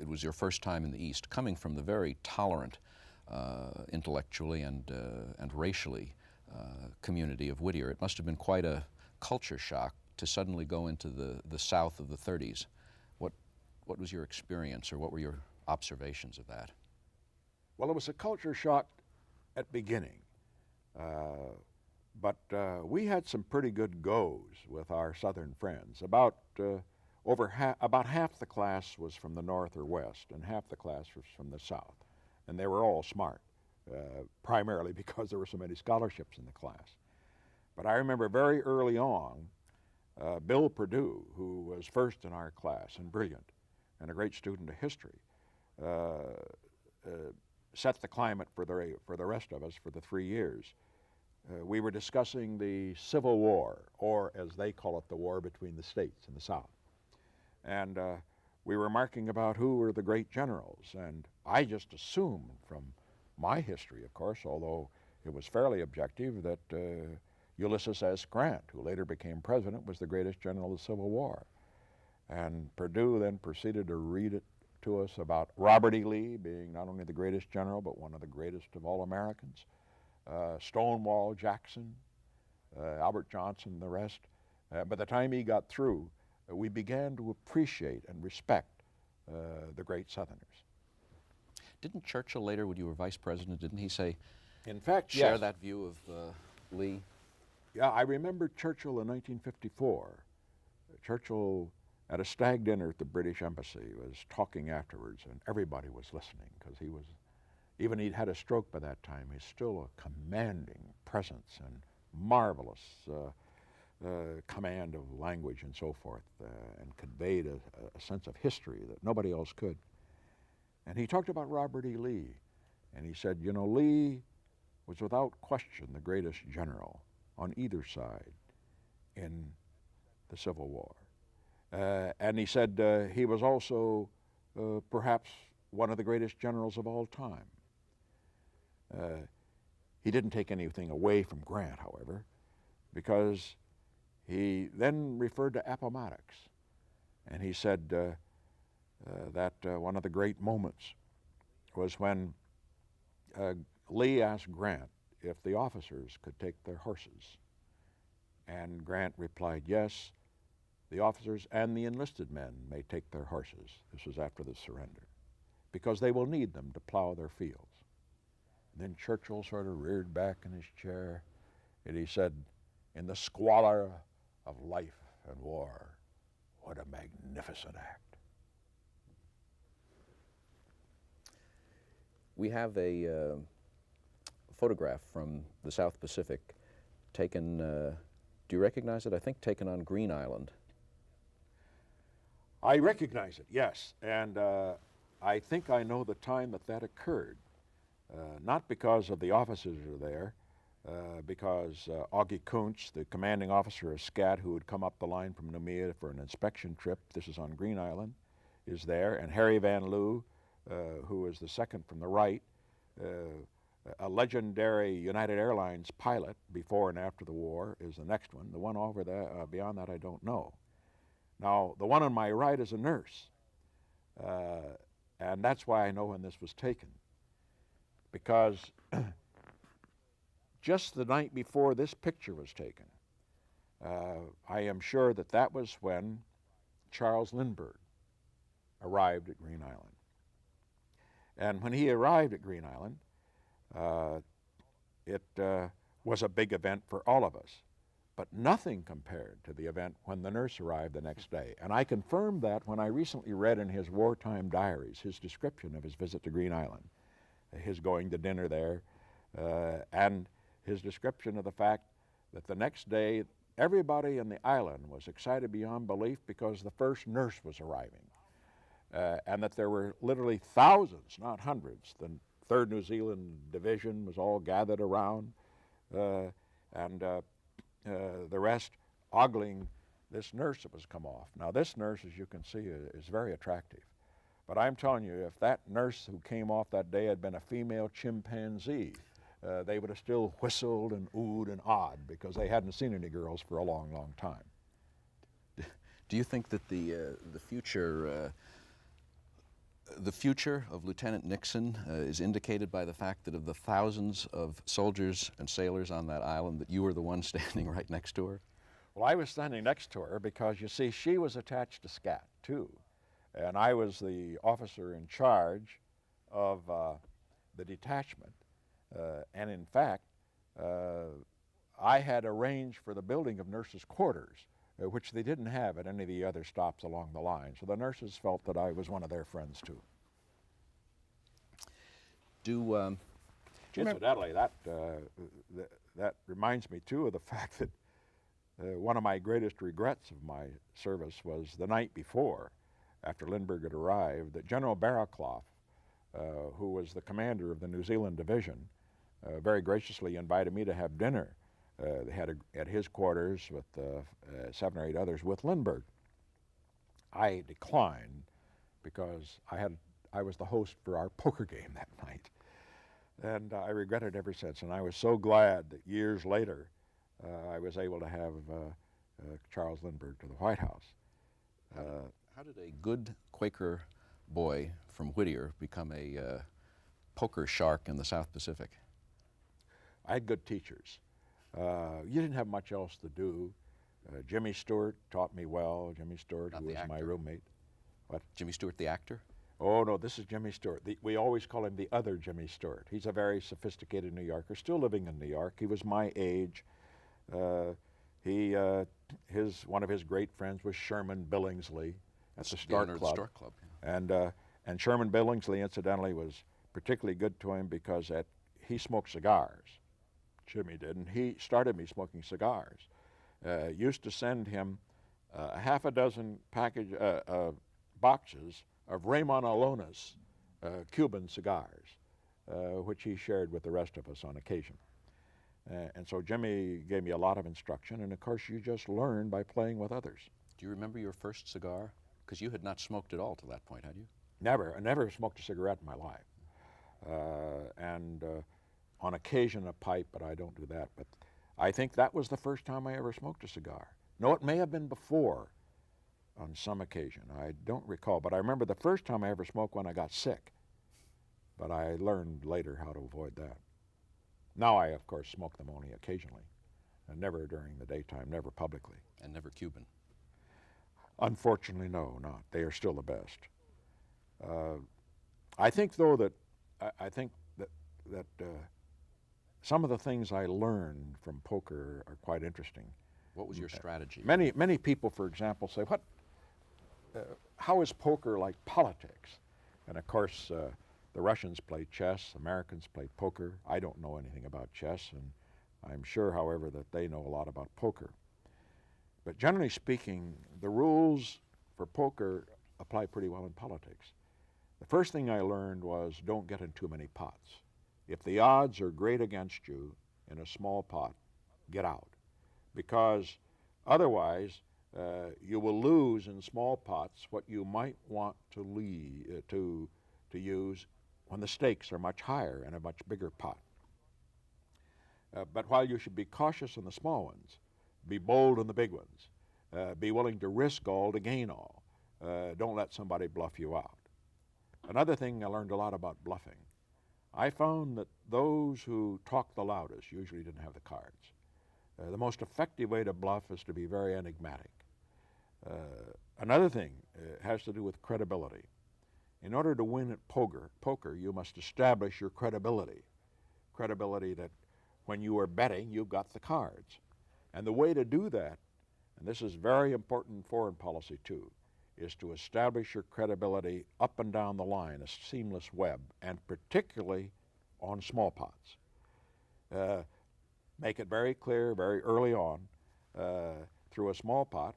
it was your first time in the East, coming from the very tolerant, intellectually and racially community of Whittier. It must have been quite a culture shock to suddenly go into the South of the 30s. What was your experience, or what were your observations of that? Well, it was a culture shock at beginning, but we had some pretty good goes with our Southern friends. About half the class was from the North or West, and half the class was from the South. And they were all smart, primarily because there were so many scholarships in the class. But I remember very early on, Bill Perdue, who was first in our class and brilliant, and a great student of history, set the climate for the rest of us for the 3 years. We were discussing the Civil War, or as they call it, the war between the states in the South. And we were remarking about who were the great generals. And I just assumed from my history, of course, although it was fairly objective, that Ulysses S. Grant, who later became president, was the greatest general of the Civil War. And Perdue then proceeded to read it to us about Robert E. Lee being not only the greatest general, but one of the greatest of all Americans. Stonewall Jackson, Albert Johnson, and the rest. By the time he got through, we began to appreciate and respect the great Southerners. Didn't Churchill later, when you were vice president, didn't he say, In fact, share yes. that view of Lee? Yeah, I remember Churchill in 1954. Churchill, at a stag dinner at the British Embassy, was talking afterwards, and everybody was listening because he was, even he'd had a stroke by that time, he's still a commanding presence and marvelous command of language and so forth, and conveyed a sense of history that nobody else could. And he talked about Robert E. Lee, and he said, you know, Lee was without question the greatest general on either side in the Civil War. And he said he was also perhaps one of the greatest generals of all time. He didn't take anything away from Grant, however, because he then referred to Appomattox, and he said that one of the great moments was when Lee asked Grant if the officers could take their horses. And Grant replied, yes, the officers and the enlisted men may take their horses. This was after the surrender, because they will need them to plow their fields. And then Churchill sort of reared back in his chair, and he said, in the squalor of life and war, what a magnificent act. We have a photograph from the South Pacific taken, do you recognize it? I think taken on Green Island. I recognize it, yes, and I think I know the time that occurred. Not because of the officers who were there, because Augie Kuntz, the commanding officer of SCAT, who had come up the line from Noumea for an inspection trip, this is on Green Island, is there, and Harry Van Loo, who is the second from the right, a legendary United Airlines pilot before and after the war, is the next one. The one over there, beyond that, I don't know. Now, the one on my right is a nurse, and that's why I know when this was taken, because just the night before this picture was taken, I am sure that was when Charles Lindbergh arrived at Green Island. And when he arrived at Green Island, it was a big event for all of us, but nothing compared to the event when the nurse arrived the next day. And I confirmed that when I recently read in his wartime diaries his description of his visit to Green Island, his going to dinner there, and his description of the fact that the next day everybody in the island was excited beyond belief because the first nurse was arriving. And that there were literally thousands, not hundreds. The 3rd New Zealand Division was all gathered around, and the rest ogling this nurse that was come off. Now this nurse, as you can see, is very attractive. But I'm telling you, if that nurse who came off that day had been a female chimpanzee, they would have still whistled and oohed and awed because they hadn't seen any girls for a long, long time. Do you think that the future of Lieutenant Nixon is indicated by the fact that of the thousands of soldiers and sailors on that island, that you were the one standing right next to her? Well, I was standing next to her because, you see, she was attached to SCAT, too. And I was the officer in charge of the detachment. And in fact, I had arranged for the building of nurses' quarters, which they didn't have at any of the other stops along the line. So the nurses felt that I was one of their friends, too. Incidentally, that reminds me, too, of the fact that one of my greatest regrets of my service was the night before, after Lindbergh had arrived, that General Barraclough, who was the commander of the New Zealand Division, very graciously invited me to have dinner at his quarters with 7 or 8 others with Lindbergh. I declined because I was the host for our poker game that night, and I regret it ever since. And I was so glad that years later I was able to have Charles Lindbergh to the White House. How did a good Quaker boy from Whittier become a poker shark in the South Pacific? I had good teachers. You didn't have much else to do. Jimmy Stewart taught me well. Jimmy Stewart, Not who the was my actor. roommate. What? Jimmy Stewart, the actor? Oh, no, this is Jimmy Stewart. We always call him the other Jimmy Stewart. He's a very sophisticated New Yorker, still living in New York. He was my age. One of his great friends was Sherman Billingsley at the Stork Club. Stork Club. And Sherman Billingsley, incidentally, was particularly good to him because he smoked cigars. Jimmy did, and he started me smoking cigars. Used to send him half a dozen boxes of Raymond Alonas Cuban cigars, which he shared with the rest of us on occasion. And so Jimmy gave me a lot of instruction, and of course you just learn by playing with others. Do you remember your first cigar? Because you had not smoked at all to that point, had you? Never. I never smoked a cigarette in my life. And on occasion a pipe, but I don't do that. But I think that was the first time I ever smoked a cigar. No, it may have been before on some occasion. I don't recall, but I remember the first time I ever smoked when I got sick. But I learned later how to avoid that. Now I, of course, smoke them only occasionally, and never during the daytime, never publicly. And never Cuban. Unfortunately, no, not. They are still the best. I think, though, that some of the things I learned from poker are quite interesting. What was your strategy? Many people, for example, say, how is poker like politics? And of course, the Russians play chess, Americans play poker. I don't know anything about chess, and I'm sure, however, that they know a lot about poker. But generally speaking, the rules for poker apply pretty well in politics. The first thing I learned was don't get in too many pots. If the odds are great against you in a small pot, get out. Because otherwise, you will lose in small pots what you might want to use when the stakes are much higher in a much bigger pot. But while you should be cautious in the small ones, be bold in the big ones, be willing to risk all to gain all. Don't let somebody bluff you out. Another thing I learned a lot about bluffing. I found that those who talk the loudest usually didn't have the cards. The most effective way to bluff is to be very enigmatic. Another thing has to do with credibility. In order to win at poker, you must establish your credibility. Credibility that when you are betting, you've got the cards. And the way to do that, and this is very important in foreign policy too, is to establish your credibility up and down the line, a seamless web, and particularly on small pots. Make it very clear very early on through a small pot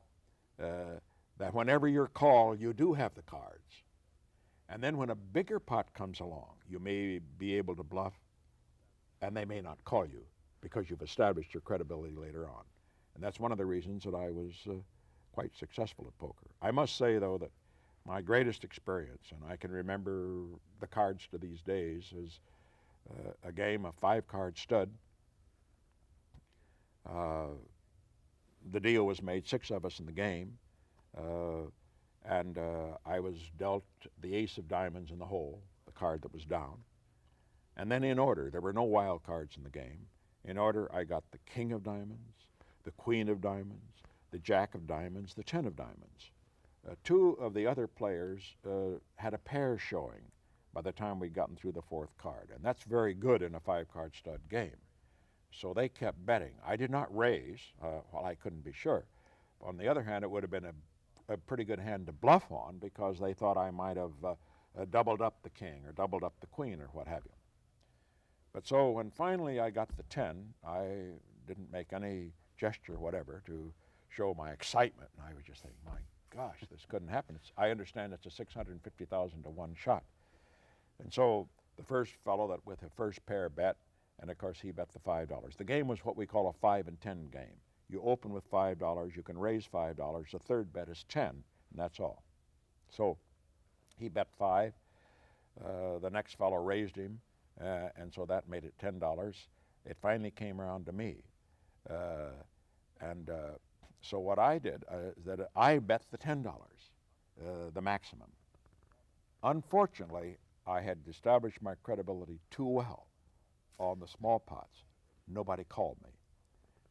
that whenever you're called, you do have the cards. And then when a bigger pot comes along, you may be able to bluff, and they may not call you because you've established your credibility later on. And that's one of the reasons that I was quite successful at poker. I must say, though, that my greatest experience, and I can remember the cards to these days, is a game of 5-card stud. The deal was made, 6 of us in the game, and I was dealt the ace of diamonds in the hole, the card that was down. And then in order, there were no wild cards in the game. In order, I got the king of diamonds, the queen of diamonds, the jack of diamonds, the 10 of diamonds. 2 of the other players had a pair showing by the time we'd gotten through the 4th card, and that's very good in a 5-card stud game. So they kept betting. I did not raise, while I couldn't be sure. On the other hand, it would have been a pretty good hand to bluff on because they thought I might have doubled up the king or doubled up the queen or what have you. But so when finally I got the 10, I didn't make any gesture whatever to show my excitement. And I was just thinking, my gosh, this couldn't happen. I understand it's a 650,000 to 1 shot. And so the first fellow that with a first pair bet, and of course he bet the $5. The game was what we call a 5 and 10 game. You open with $5, you can raise $5, the third bet is 10, and that's all. So he bet 5, the next fellow raised him, and so that made it $10. It finally came around to me. So what I did is that I bet the $10, the maximum. Unfortunately, I had established my credibility too well on the small pots. nobody called me.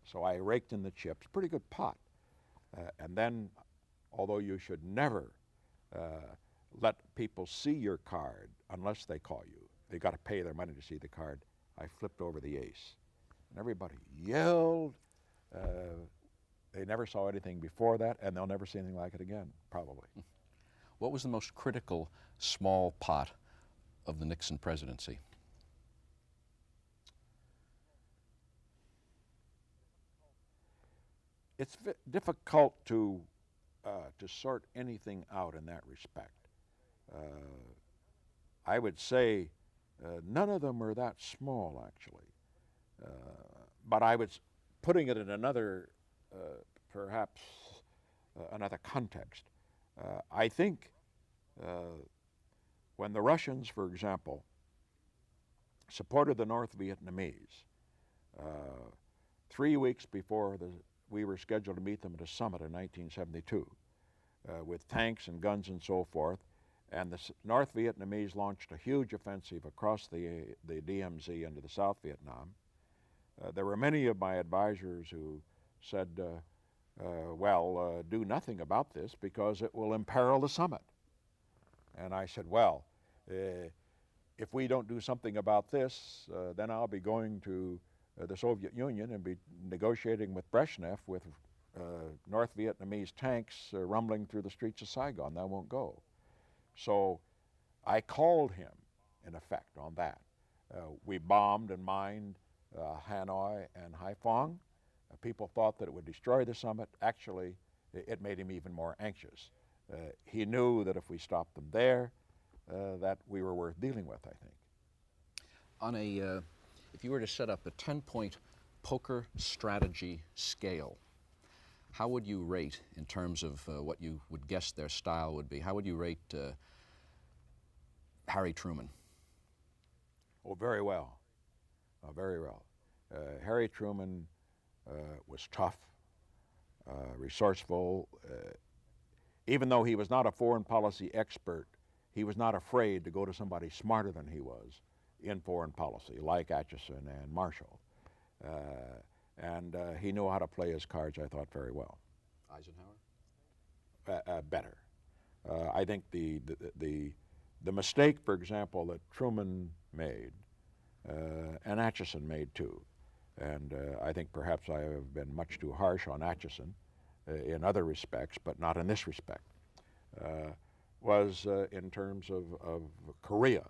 So I raked in the chips, pretty good pot. And then, although you should never let people see your card unless they call you, they got to pay their money to see the card, I flipped over the ace. And everybody yelled. They never saw anything before that, and they'll never see anything like it again, probably. What was the most critical small pot of the Nixon presidency? It's difficult to sort anything out in that respect. I would say none of them are that small, actually. But I was putting it in another, perhaps another context. I think when the Russians, for example, supported the North Vietnamese, 3 weeks before we were scheduled to meet them at a summit in 1972 with tanks and guns and so forth, and the North Vietnamese launched a huge offensive across the DMZ into the South Vietnam. There were many of my advisors who said, do nothing about this because it will imperil the summit. And I said, well, if we don't do something about this, then I'll be going to the Soviet Union and be negotiating with Brezhnev with North Vietnamese tanks rumbling through the streets of Saigon. That won't go. So I called him, in effect, on that. We bombed and mined Hanoi and Haiphong. People thought that it would destroy the summit. Actually, it made him even more anxious. He knew that if we stopped them there, that we were worth dealing with, I think. On a, if you were to set up a 10-point poker strategy scale, how would you rate in terms of what you would guess their style would be? How would you rate Harry Truman? Oh, very well. Very well. Harry Truman was tough, resourceful. Even though he was not a foreign policy expert, he was not afraid to go to somebody smarter than he was in foreign policy, like Atchison and Marshall. And he knew how to play his cards, I thought, very well. Eisenhower? Better. I think the mistake, for example, that Truman made, and Atchison made too, and I think perhaps I have been much too harsh on Atchison in other respects, but not in this respect, was in terms of Korea.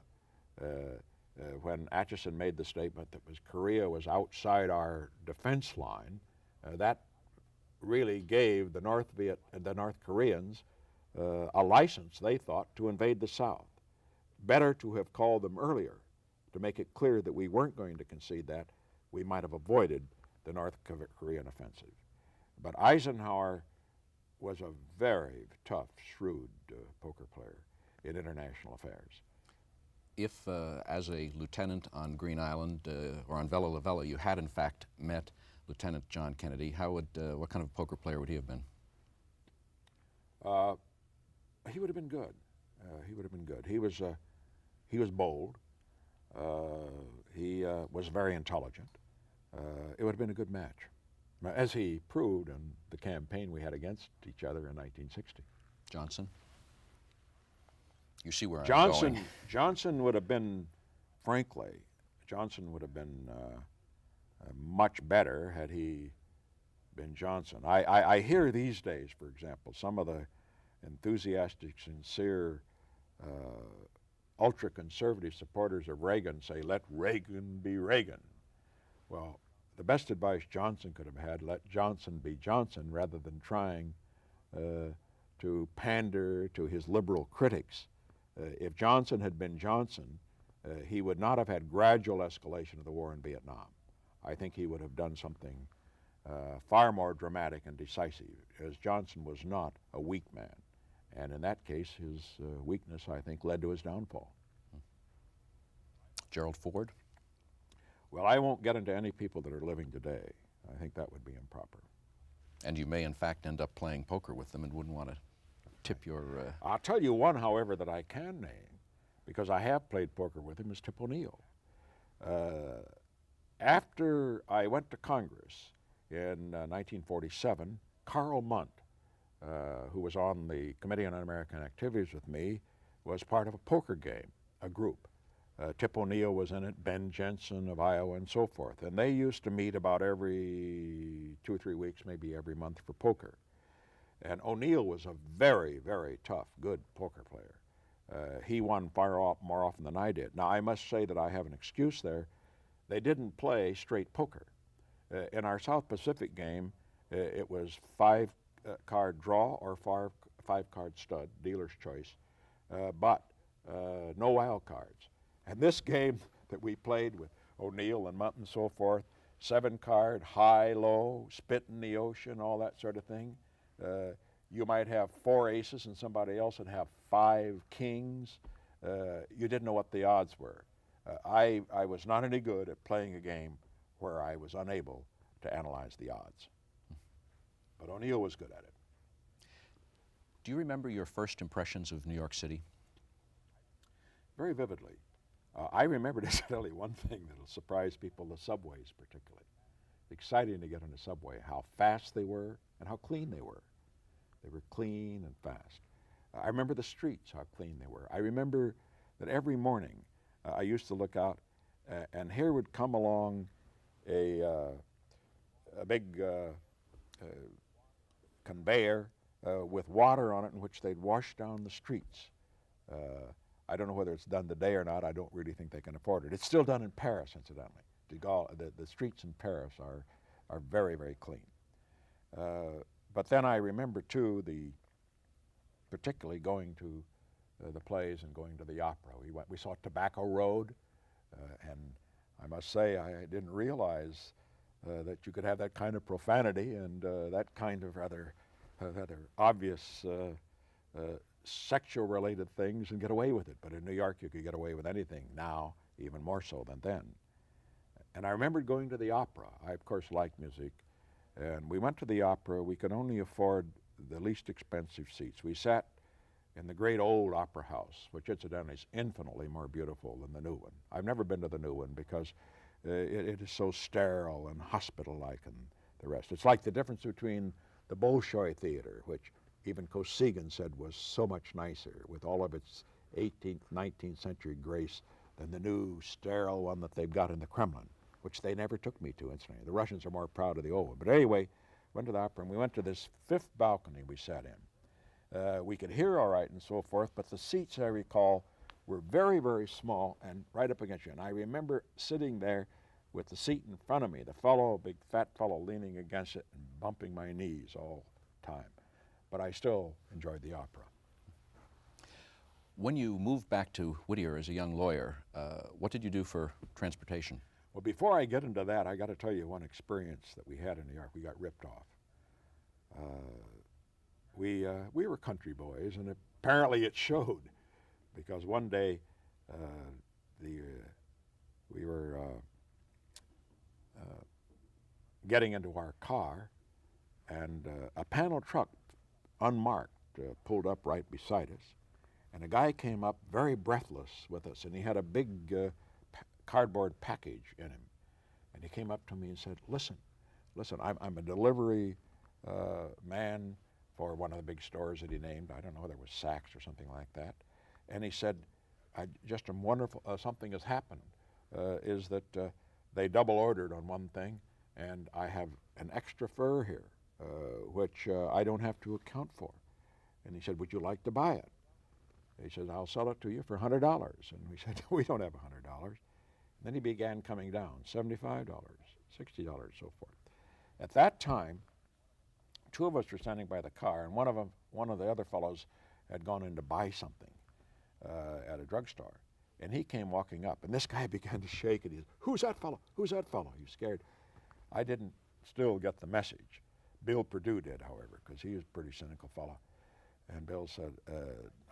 When Atchison made the statement that Korea was outside our defense line, that really gave the North Koreans a license, they thought, to invade the South. Better to have called them earlier to make it clear that we weren't going to concede that. We might have avoided the North Korean offensive. But Eisenhower was a very tough, shrewd poker player in international affairs. If, as a lieutenant on Green Island or on Vela La Vela, you had in fact met Lieutenant John Kennedy, what kind of poker player would he have been? He would have been good. He would have been good. He was bold. He was very intelligent. It would have been a good match, as he proved in the campaign we had against each other in 1960. Johnson? You see where I'm Johnson, going. Johnson would have been, frankly, Johnson would have been much better had he been Johnson. I hear these days, for example, some of the enthusiastic, sincere, ultra-conservative supporters of Reagan say, let Reagan be Reagan. Well, the best advice Johnson could have had, let Johnson be Johnson, rather than trying to pander to his liberal critics. If Johnson had been Johnson, he would not have had gradual escalation of the war in Vietnam. I think he would have done something far more dramatic and decisive, as Johnson was not a weak man. And in that case, his weakness, I think, led to his downfall. Gerald Ford? Well, I won't get into any people that are living today. I think that would be improper. And you may, in fact, end up playing poker with them and wouldn't want to tip your... I'll tell you one, however, that I can name, because I have played poker with him, is Tip O'Neill. After I went to Congress in 1947, Carl Munt, who was on the Committee on Un-American Activities with me, was part of a poker game, a group. Tip O'Neill was in it, Ben Jensen of Iowa, and so forth. And they used to meet about every 2 or 3 weeks, maybe every month for poker. And O'Neill was a very, very tough, good poker player. He won far more often than I did. Now, I must say that I have an excuse there. They didn't play straight poker. In our South Pacific game, it was 5-card draw or 5-card stud, dealer's choice, but no wild cards. And this game that we played with O'Neill and Munt and so forth, 7-card, high, low, spit in the ocean, all that sort of thing. You might have 4 aces and somebody else would have 5 kings. You didn't know what the odds were. I was not any good at playing a game where I was unable to analyze the odds. But O'Neill was good at it. Do you remember your first impressions of New York City? Very vividly. I remember to tell you one thing that'll surprise people, the subways particularly. Exciting to get on the subway, how fast they were and how clean they were. They were clean and fast. I remember the streets, how clean they were. I remember that every morning I used to look out and here would come along a big conveyor with water on it in which they'd wash down the streets. I don't know whether it's done today or not. I don't really think they can afford it. It's still done in Paris, incidentally. The streets in Paris are very, very clean. But then I remember, too, particularly going to the plays and going to the opera. We saw Tobacco Road, and I must say I didn't realize that you could have that kind of profanity and that kind of rather obvious sexual-related things and get away with it. But in New York, you could get away with anything now, even more so than then. And I remembered going to the opera. I, of course, like music. And we went to the opera. We could only afford the least expensive seats. We sat in the great old opera house, which incidentally is infinitely more beautiful than the new one. I've never been to the new one because it is so sterile and hospital-like and the rest. It's like the difference between the Bolshoi Theater, which even Kosygin said was so much nicer with all of its 18th, 19th century grace than the new sterile one that they've got in the Kremlin, which they never took me to, incidentally. The Russians are more proud of the old one. But anyway, went to the opera, and we went to this 5th balcony we sat in. We could hear all right and so forth, but the seats, I recall, were very, very small and right up against you. And I remember sitting there with the seat in front of me, the fellow, a big fat fellow, leaning against it and bumping my knees all the time. But I still enjoyed the opera. When you moved back to Whittier as a young lawyer, what did you do for transportation? Well, before I get into that, I got to tell you one experience that we had in New York. We got ripped off. We were country boys, and apparently it showed, because one day we were getting into our car, and a panel truck, unmarked, pulled up right beside us, and a guy came up very breathless with us, and he had a big cardboard package in him. And he came up to me and said, listen, I'm a delivery man for one of the big stores that he named. I don't know whether it was Saks or something like that. And he said, just a wonderful, something has happened, is that they double ordered on one thing, and I have an extra fur here, which I don't have to account for. And he said, would you like to buy it? He said, I'll sell it to you for $100. And we said, we don't have $100. Then he began coming down, $75, $60, so forth. At that time, 2 of us were standing by the car, and one of the other fellows had gone in to buy something at a drugstore. And he came walking up, and this guy began to shake, and he said, who's that fellow? Who's that fellow? He was scared. I didn't still get the message. Bill Perdue did, however, because he was a pretty cynical fellow. And Bill said,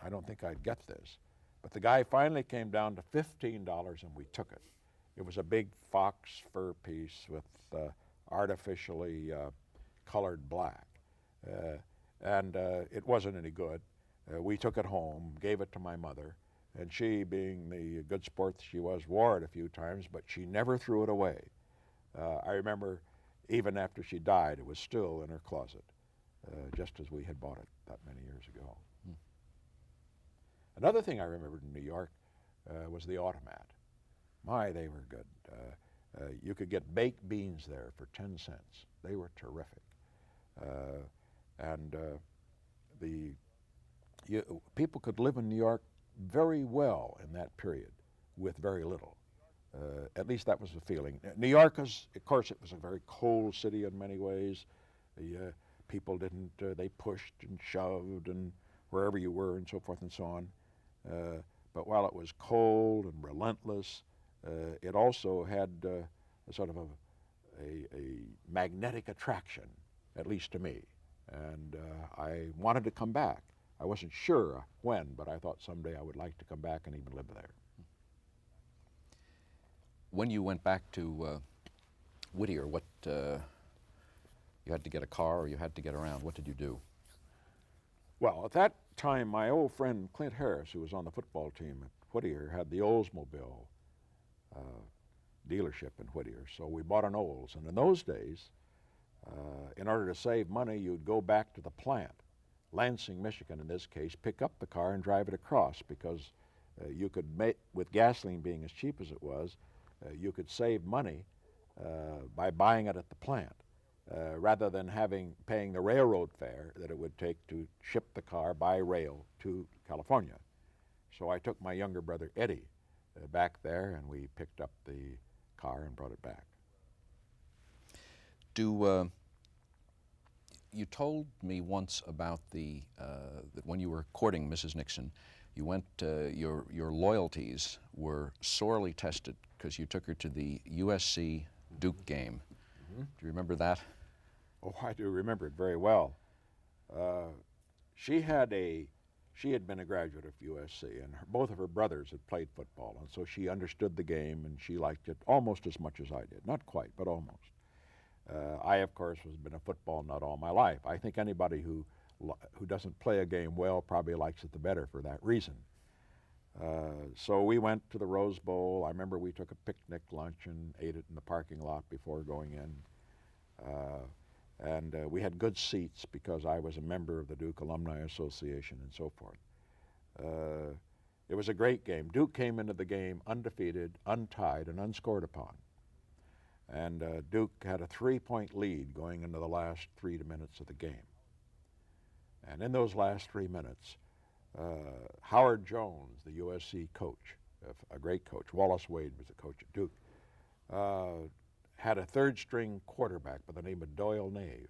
I don't think I'd get this. But the guy finally came down to $15, and we took it. It was a big fox fur piece with artificially colored black. And it wasn't any good. We took it home, gave it to my mother, and she, being the good sport she was, wore it a few times, but she never threw it away. I remember even after she died, it was still in her closet, just as we had bought it that many years ago. Another thing I remembered in New York was the automat. My, they were good. You could get baked beans there for 10 cents. They were terrific. People could live in New York very well in that period with very little. At least that was the feeling. New York was, of course, it was a very cold city in many ways. The people didn't, they pushed and shoved and wherever you were and so forth and so on. But while it was cold and relentless, it also had a sort of a magnetic attraction, at least to me. And I wanted to come back. I wasn't sure when, but I thought someday I would like to come back and even live there. When you went back to Whittier, what you had to get a car or you had to get around? What did you do? Well, at that time, my old friend Clint Harris, who was on the football team at Whittier, had the Oldsmobile dealership in Whittier. So we bought an Olds. And in those days, in order to save money, you'd go back to the plant, Lansing, Michigan in this case, pick up the car and drive it across, because you could make, with gasoline being as cheap as it was, you could save money by buying it at the plant, rather than paying the railroad fare that it would take to ship the car by rail to California. So I took my younger brother Eddie back there, and we picked up the car and brought it back. You told me once about that when you were courting Mrs. Nixon, you went, your loyalties were sorely tested because you took her to the USC Duke game. Do you remember that? Oh, I do remember it very well. She had been a graduate of USC, and both of her brothers had played football, and so she understood the game, and she liked it almost as much as I did. Not quite, but almost. I, of course, has been a football nut all my life. I think anybody who doesn't play a game well probably likes it the better for that reason. So we went to the Rose Bowl. I remember we took a picnic lunch and ate it in the parking lot before going in. And we had good seats because I was a member of the Duke Alumni Association and so forth. It was a great game. Duke came into the game undefeated, untied, and unscored upon. And Duke had a 3-point lead going into the last 3 minutes of the game. And in those last 3 minutes, Howard Jones, the USC coach, a great coach, Wallace Wade was the coach at Duke, had a third-string quarterback by the name of Doyle Nave.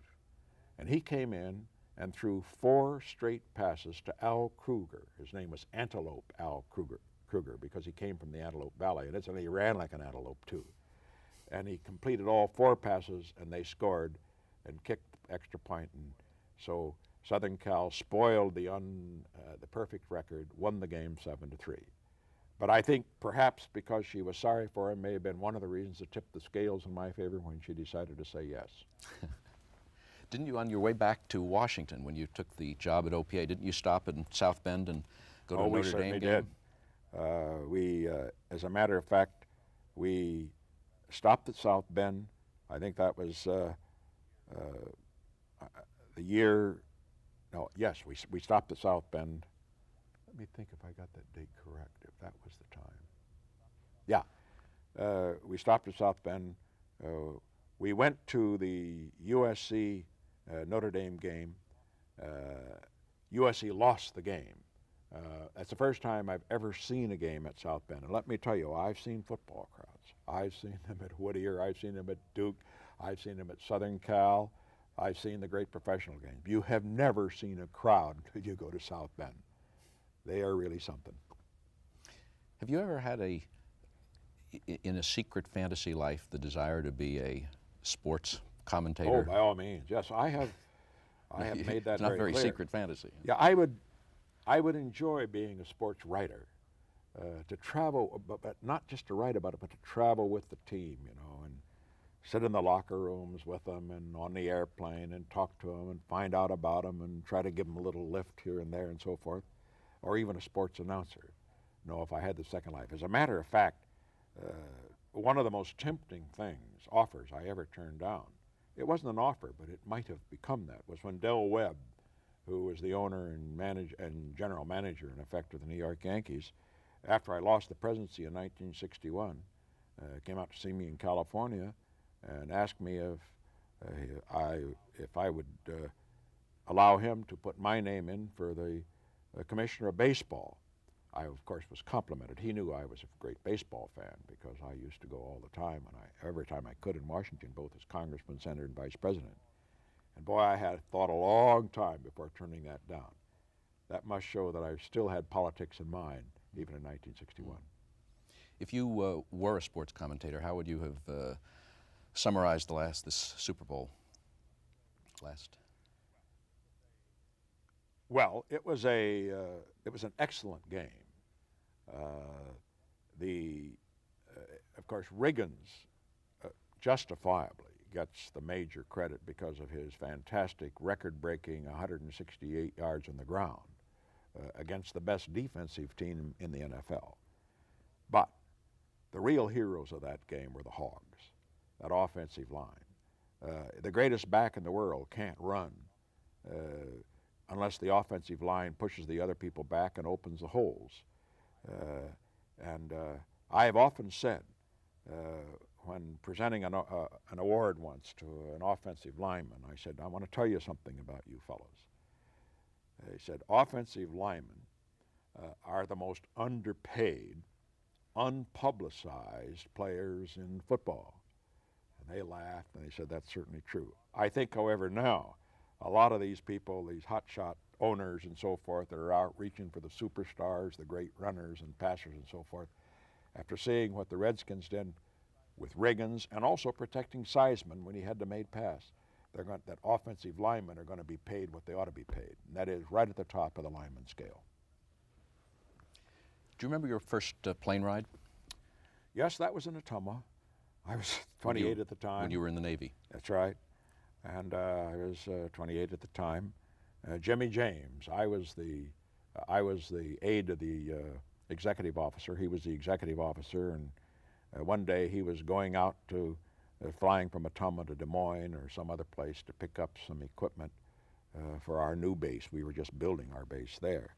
And he came in and threw 4 straight passes to Al Kruger. His name was Antelope Al Kruger because he came from the Antelope Valley, and incidentally, he ran like an antelope, too. And he completed all 4 passes, and they scored and kicked the extra point. And so Southern Cal spoiled the perfect record, won the game 7-3. But I think perhaps because she was sorry for him may have been one of the reasons that tipped the scales in my favor when she decided to say yes. Didn't you, on your way back to Washington, when you took the job at OPA, didn't you stop in South Bend and go to a Notre Dame game? Oh, we certainly did. As a matter of fact, we stopped at South Bend. I think that was the year. No, yes, we stopped at South Bend. Let me think if I got that date correct, if that was the time. Yeah, we stopped at South Bend. We went to the USC Notre Dame game. USC lost the game. That's the first time I've ever seen a game at South Bend. And let me tell you, I've seen football crowds. I've seen them at Whittier. I've seen them at Duke. I've seen them at Southern Cal. I've seen the great professional games. You have never seen a crowd until you go to South Bend. They are really something. Have you ever had in a secret fantasy life, the desire to be a sports commentator? Oh, by all means, yes. I have made that it's not very clear. Secret fantasy. Yeah, I would enjoy being a sports writer, to travel, but not just to write about it, but to travel with the team, you know, and sit in the locker rooms with them and on the airplane and talk to them and find out about them and try to give them a little lift here and there and so forth, or even a sports announcer, you know, if I had the second life. As a matter of fact, one of the most tempting things, offers I ever turned down, it wasn't an offer, but it might have become that, was when Del Webb, who was the owner and general manager, in effect, of the New York Yankees, after I lost the presidency in 1961, came out to see me in California and asked me if I would allow him to put my name in for the commissioner of baseball. I, of course, was complimented. He knew I was a great baseball fan because I used to go all the time, and every time I could in Washington, both as congressman, senator, and vice president. And boy, I had thought a long time before turning that down. That must show that I still had politics in mind, even in 1961. If you were a sports commentator, how would you have summarized this Super Bowl last? Well, it was an excellent game. Of course, Riggins justifiably gets the major credit because of his fantastic record-breaking 168 yards on the ground against the best defensive team in the NFL. But the real heroes of that game were the Hogs, that offensive line. The greatest back in the world can't run unless the offensive line pushes the other people back and opens the holes. I have often said, when presenting an award once to an offensive lineman, I said, I want to tell you something about you fellows. He said, offensive linemen are the most underpaid, unpublicized players in football. And they laughed, and they said, that's certainly true. I think, however, now, a lot of these people, these hotshot owners and so forth, that are out reaching for the superstars, the great runners and passers and so forth, after seeing what the Redskins did with Riggins and also protecting Seisman when he had to make pass, that offensive linemen are going to be paid what they ought to be paid, and that is right at the top of the lineman scale. Do you remember your first plane ride? Yes, that was in Ottumwa. I was 28 at the time. When you were in the Navy. That's right. And I was 28 at the time. Jimmy James, I was the aide of the executive officer. He was the executive officer, and one day he was going out to flying from Ottumwa to Des Moines or some other place to pick up some equipment for our new base. We were just building our base there.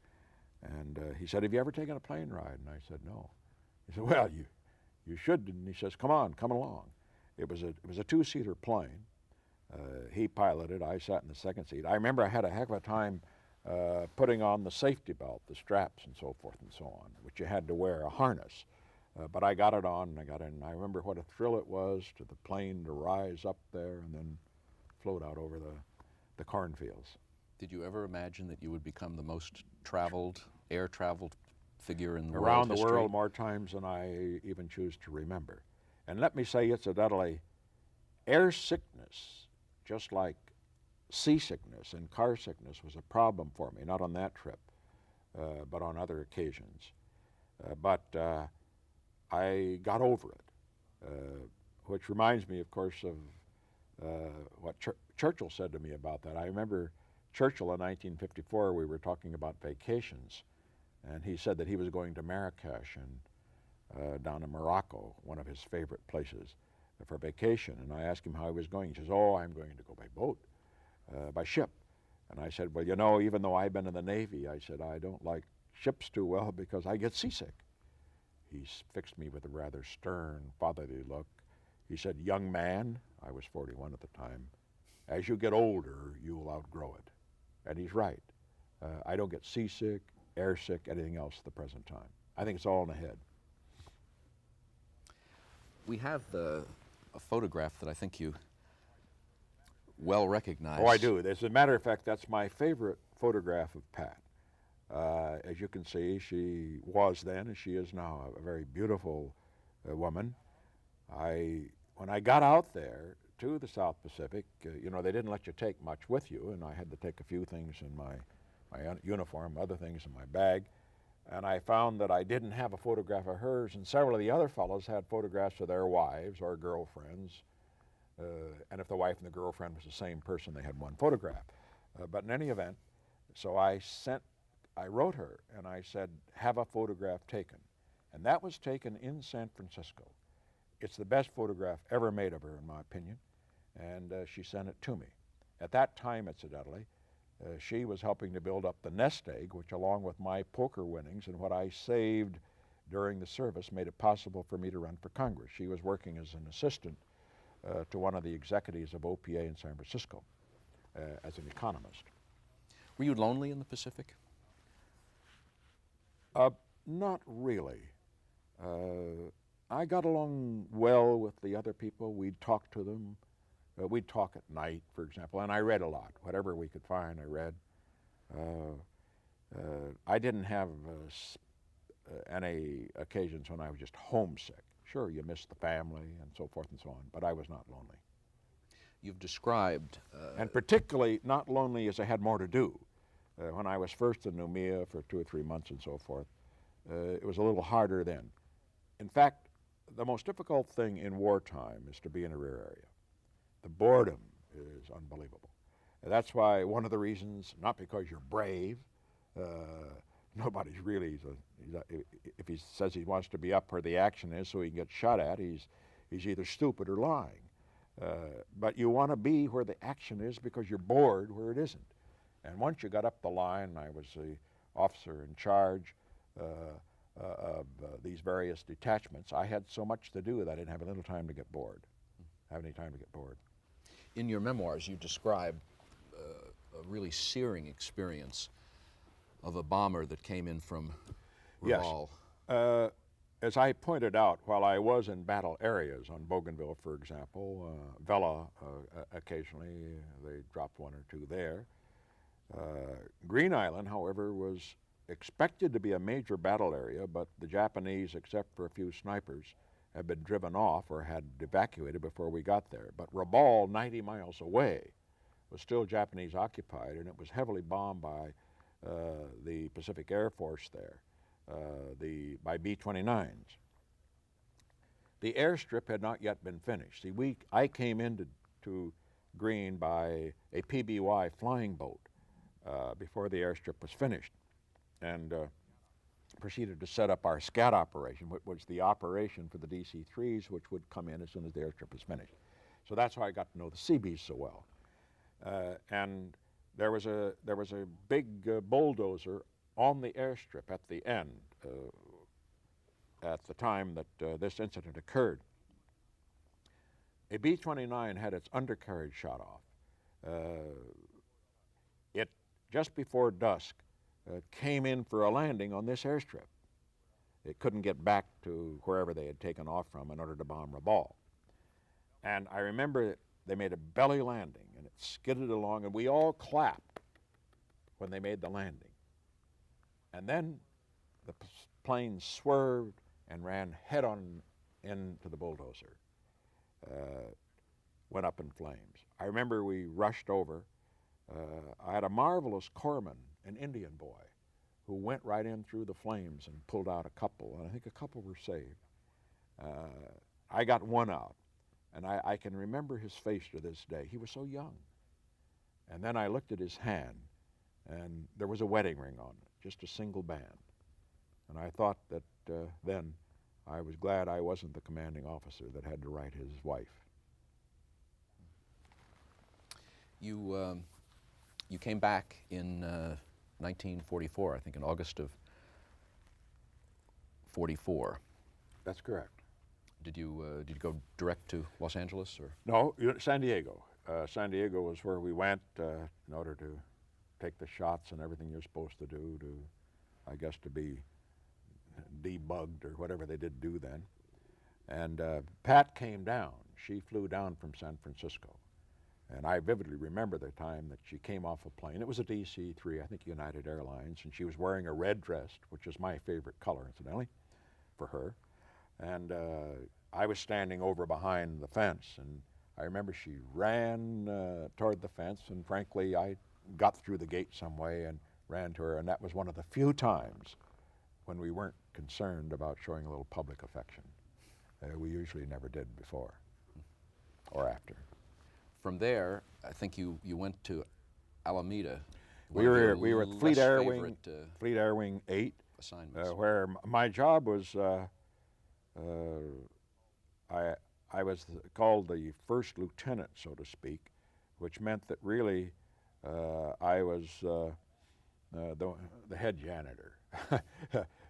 And he said, have you ever taken a plane ride? And I said, no. He said, well, you should. And he says, come on, come along. It was a two-seater plane. He piloted, I sat in the second seat. I remember I had a heck of a time putting on the safety belt, the straps and so forth and so on, which you had to wear a harness. But I got it on and I got in. And I remember what a thrill it was to the plane to rise up there and then float out over the cornfields. Did you ever imagine that you would become the most air-traveled figure in the world around the history? world more times than I even choose to remember? And let me say, incidentally, air sickness, just like seasickness and car sickness, was a problem for me, not on that trip, but on other occasions. But I got over it, which reminds me, of course, of what Churchill said to me about that. I remember Churchill in 1954, we were talking about vacations, and he said that he was going to Marrakesh and down in Morocco, one of his favorite places, for vacation. And I asked him how he was going. He says, oh, I'm going to go by boat, by ship. And I said, well, you know, even though I've been in the Navy, I said, I don't like ships too well because I get seasick. He fixed me with a rather stern, fatherly look. He said, young man, I was 41 at the time, as you get older, you will outgrow it. And he's right. I don't get seasick, airsick, anything else at the present time. I think it's all in the head. We have a photograph that I think you well recognize. Oh, I do. As a matter of fact, that's my favorite photograph of Pat. As you can see, she was then, and she is now, a very beautiful woman. When I got out there to the South Pacific, you know, they didn't let you take much with you, and I had to take a few things in my uniform, other things in my bag. And I found that I didn't have a photograph of hers, and several of the other fellows had photographs of their wives or girlfriends. And if the wife and the girlfriend was the same person, they had one photograph. But in any event, so I wrote her and I said, have a photograph taken. And that was taken in San Francisco it's the best photograph ever made of her, in my opinion, and she sent it to me. At that time, incidentally, she was helping to build up the nest egg, which, along with my poker winnings and what I saved during the service, made it possible for me to run for Congress. She was working as an assistant to one of the executives of OPA in San Francisco as an economist. Were you lonely in the Pacific? Not really. I got along well with the other people. We'd talk to them. We'd talk at night, for example, and I read a lot. Whatever we could find, I read. I didn't have any occasions when I was just homesick. Sure, you miss the family and so forth and so on, but I was not lonely. You've described... and particularly not lonely as I had more to do. When I was first in Noumea for 2 or 3 months and so forth, it was a little harder then. In fact, the most difficult thing in wartime is to be in a rear area. The boredom is unbelievable. And that's why one of the reasons, not because you're brave, nobody's really, if he says he wants to be up where the action is so he can get shot at, he's either stupid or lying. But you want to be where the action is because you're bored where it isn't. And once you got up the line, I was the officer in charge of these various detachments. I had so much to do that I didn't have a little time to get bored. Have any time to get bored. In your memoirs, you describe a really searing experience of a bomber that came in from Rabaul. Yes. As I pointed out, while I was in battle areas on Bougainville, for example, Vela, occasionally they dropped 1 or 2 there. Green Island, however, was expected to be a major battle area, but the Japanese, except for a few snipers, had been driven off or had evacuated before we got there. But Rabaul, 90 miles away, was still Japanese occupied, and it was heavily bombed by the Pacific Air Force there, by B-29s. The airstrip had not yet been finished. See, I came into Green by a PBY flying boat before the airstrip was finished, and proceeded to set up our SCAT operation, which was the operation for the DC-3s, which would come in as soon as the airstrip was finished. So that's how I got to know the Seabees so well. And there was a big bulldozer on the airstrip at the end at the time that this incident occurred. A B-29 had its undercarriage shot off. It, just before dusk, came in for a landing on this airstrip. It couldn't get back to wherever they had taken off from in order to bomb Rabaul. And I remember they made a belly landing, and it skidded along, and we all clapped when they made the landing. And then the plane swerved and ran head-on into the bulldozer. Went up in flames. I remember we rushed over. I had a marvelous corpsman, an Indian boy, who went right in through the flames and pulled out a couple, and I think a couple were saved. I got one out, and I can remember his face to this day. He was so young. And then I looked at his hand, and there was a wedding ring on it, just a single band. And I thought that then I was glad I wasn't the commanding officer that had to write his wife. You came back in 1944, I think in August of 44. That's correct. Did you go direct to Los Angeles, or? No, San Diego. San Diego was where we went in order to take the shots and everything you're supposed to do I guess, to be debugged or whatever they did do then. And Pat came down. She flew down from San Francisco. And I vividly remember the time that she came off a plane. It was a DC-3, I think United Airlines, and she was wearing a red dress, which is my favorite color, incidentally, for her. And I was standing over behind the fence, and I remember she ran toward the fence, and frankly, I got through the gate some way and ran to her, and that was one of the few times when we weren't concerned about showing a little public affection. We usually never did before or after. From there, I think you went to Alameda. We were at Fleet Air Wing 8, assignments. where my job was I was called the first lieutenant, so to speak, which meant that really I was the head janitor.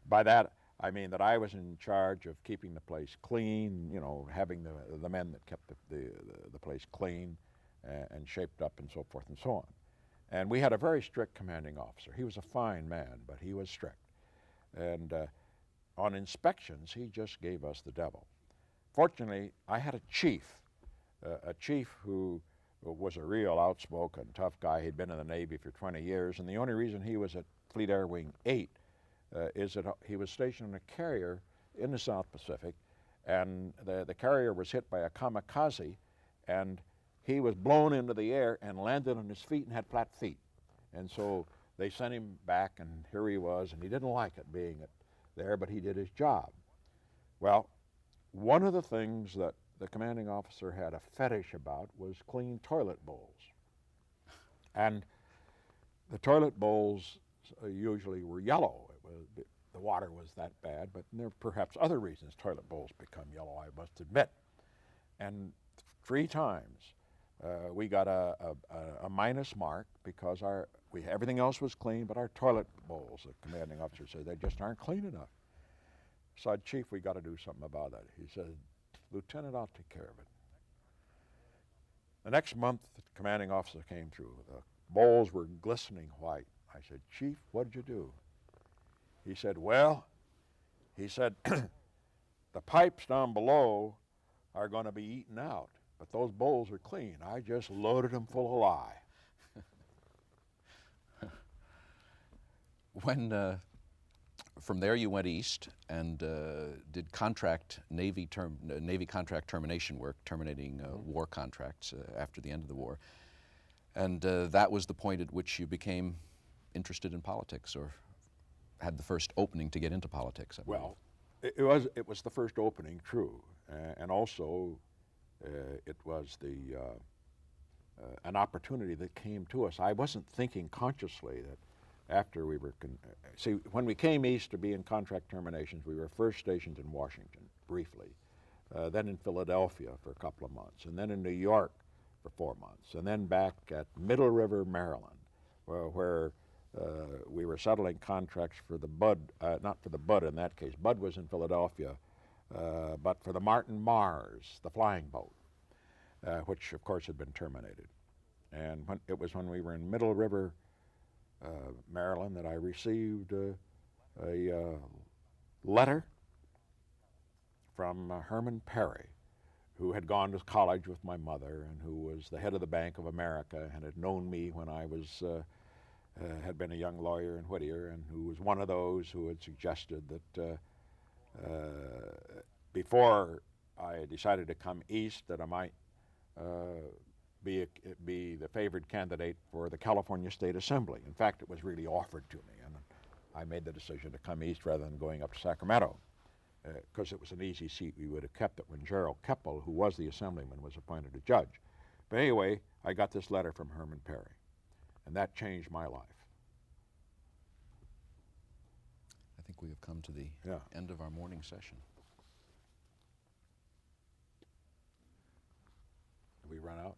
By that, I mean that I was in charge of keeping the place clean, you know, having the men that kept the place clean and shaped up and so forth and so on. And we had a very strict commanding officer. He was a fine man, but he was strict. And on inspections, he just gave us the devil. Fortunately, I had a chief who was a real outspoken, tough guy. He'd been in the Navy for 20 years, and the only reason he was at Fleet Air Wing 8 is that he was stationed in a carrier in the South Pacific, and the carrier was hit by a kamikaze, and he was blown into the air and landed on his feet and had flat feet. And so they sent him back, and here he was, and he didn't like it being there, but he did his job. Well, one of the things that the commanding officer had a fetish about was clean toilet bowls. And the toilet bowls usually were yellow. The water was that bad, but there are perhaps other reasons toilet bowls become yellow, I must admit. And 3 times we got a minus mark because everything else was clean, but our toilet bowls, the commanding officer said, they just aren't clean enough. So I said, Chief, we got to do something about that. He said, Lieutenant, I'll take care of it. The next month, the commanding officer came through. The bowls were glistening white. I said, Chief, what did you do? He said, well, the pipes down below are going to be eaten out, but those bowls are clean. I just loaded them full of lye. When from there you went east and did Navy contract termination work, terminating war contracts after the end of the war. And that was the point at which you became interested in politics, or had the first opening to get into politics. Well, it was the first opening, true, and also it was an opportunity that came to us. I wasn't thinking consciously that after we were, see, when we came east to be in contract terminations, we were first stationed in Washington, briefly, then in Philadelphia for a couple of months, and then in New York for 4 months, and then back at Middle River, Maryland, where we were settling contracts for the Bud, not for the Bud in that case. Bud was in Philadelphia, but for the Martin Mars, the flying boat, which of course had been terminated. And it was when we were in Middle River, Maryland, that I received a letter from Herman Perry, who had gone to college with my mother and who was the head of the Bank of America and had known me when I was had been a young lawyer in Whittier, and who was one of those who had suggested that before I decided to come east, that I might be the favored candidate for the California State Assembly. In fact, it was really offered to me, and I made the decision to come east rather than going up to Sacramento, because it was an easy seat. We would have kept it when Gerald Keppel, who was the assemblyman, was appointed a judge. But anyway, I got this letter from Herman Perry, and that changed my life. I think we have come to the end of our morning session. Did we run out?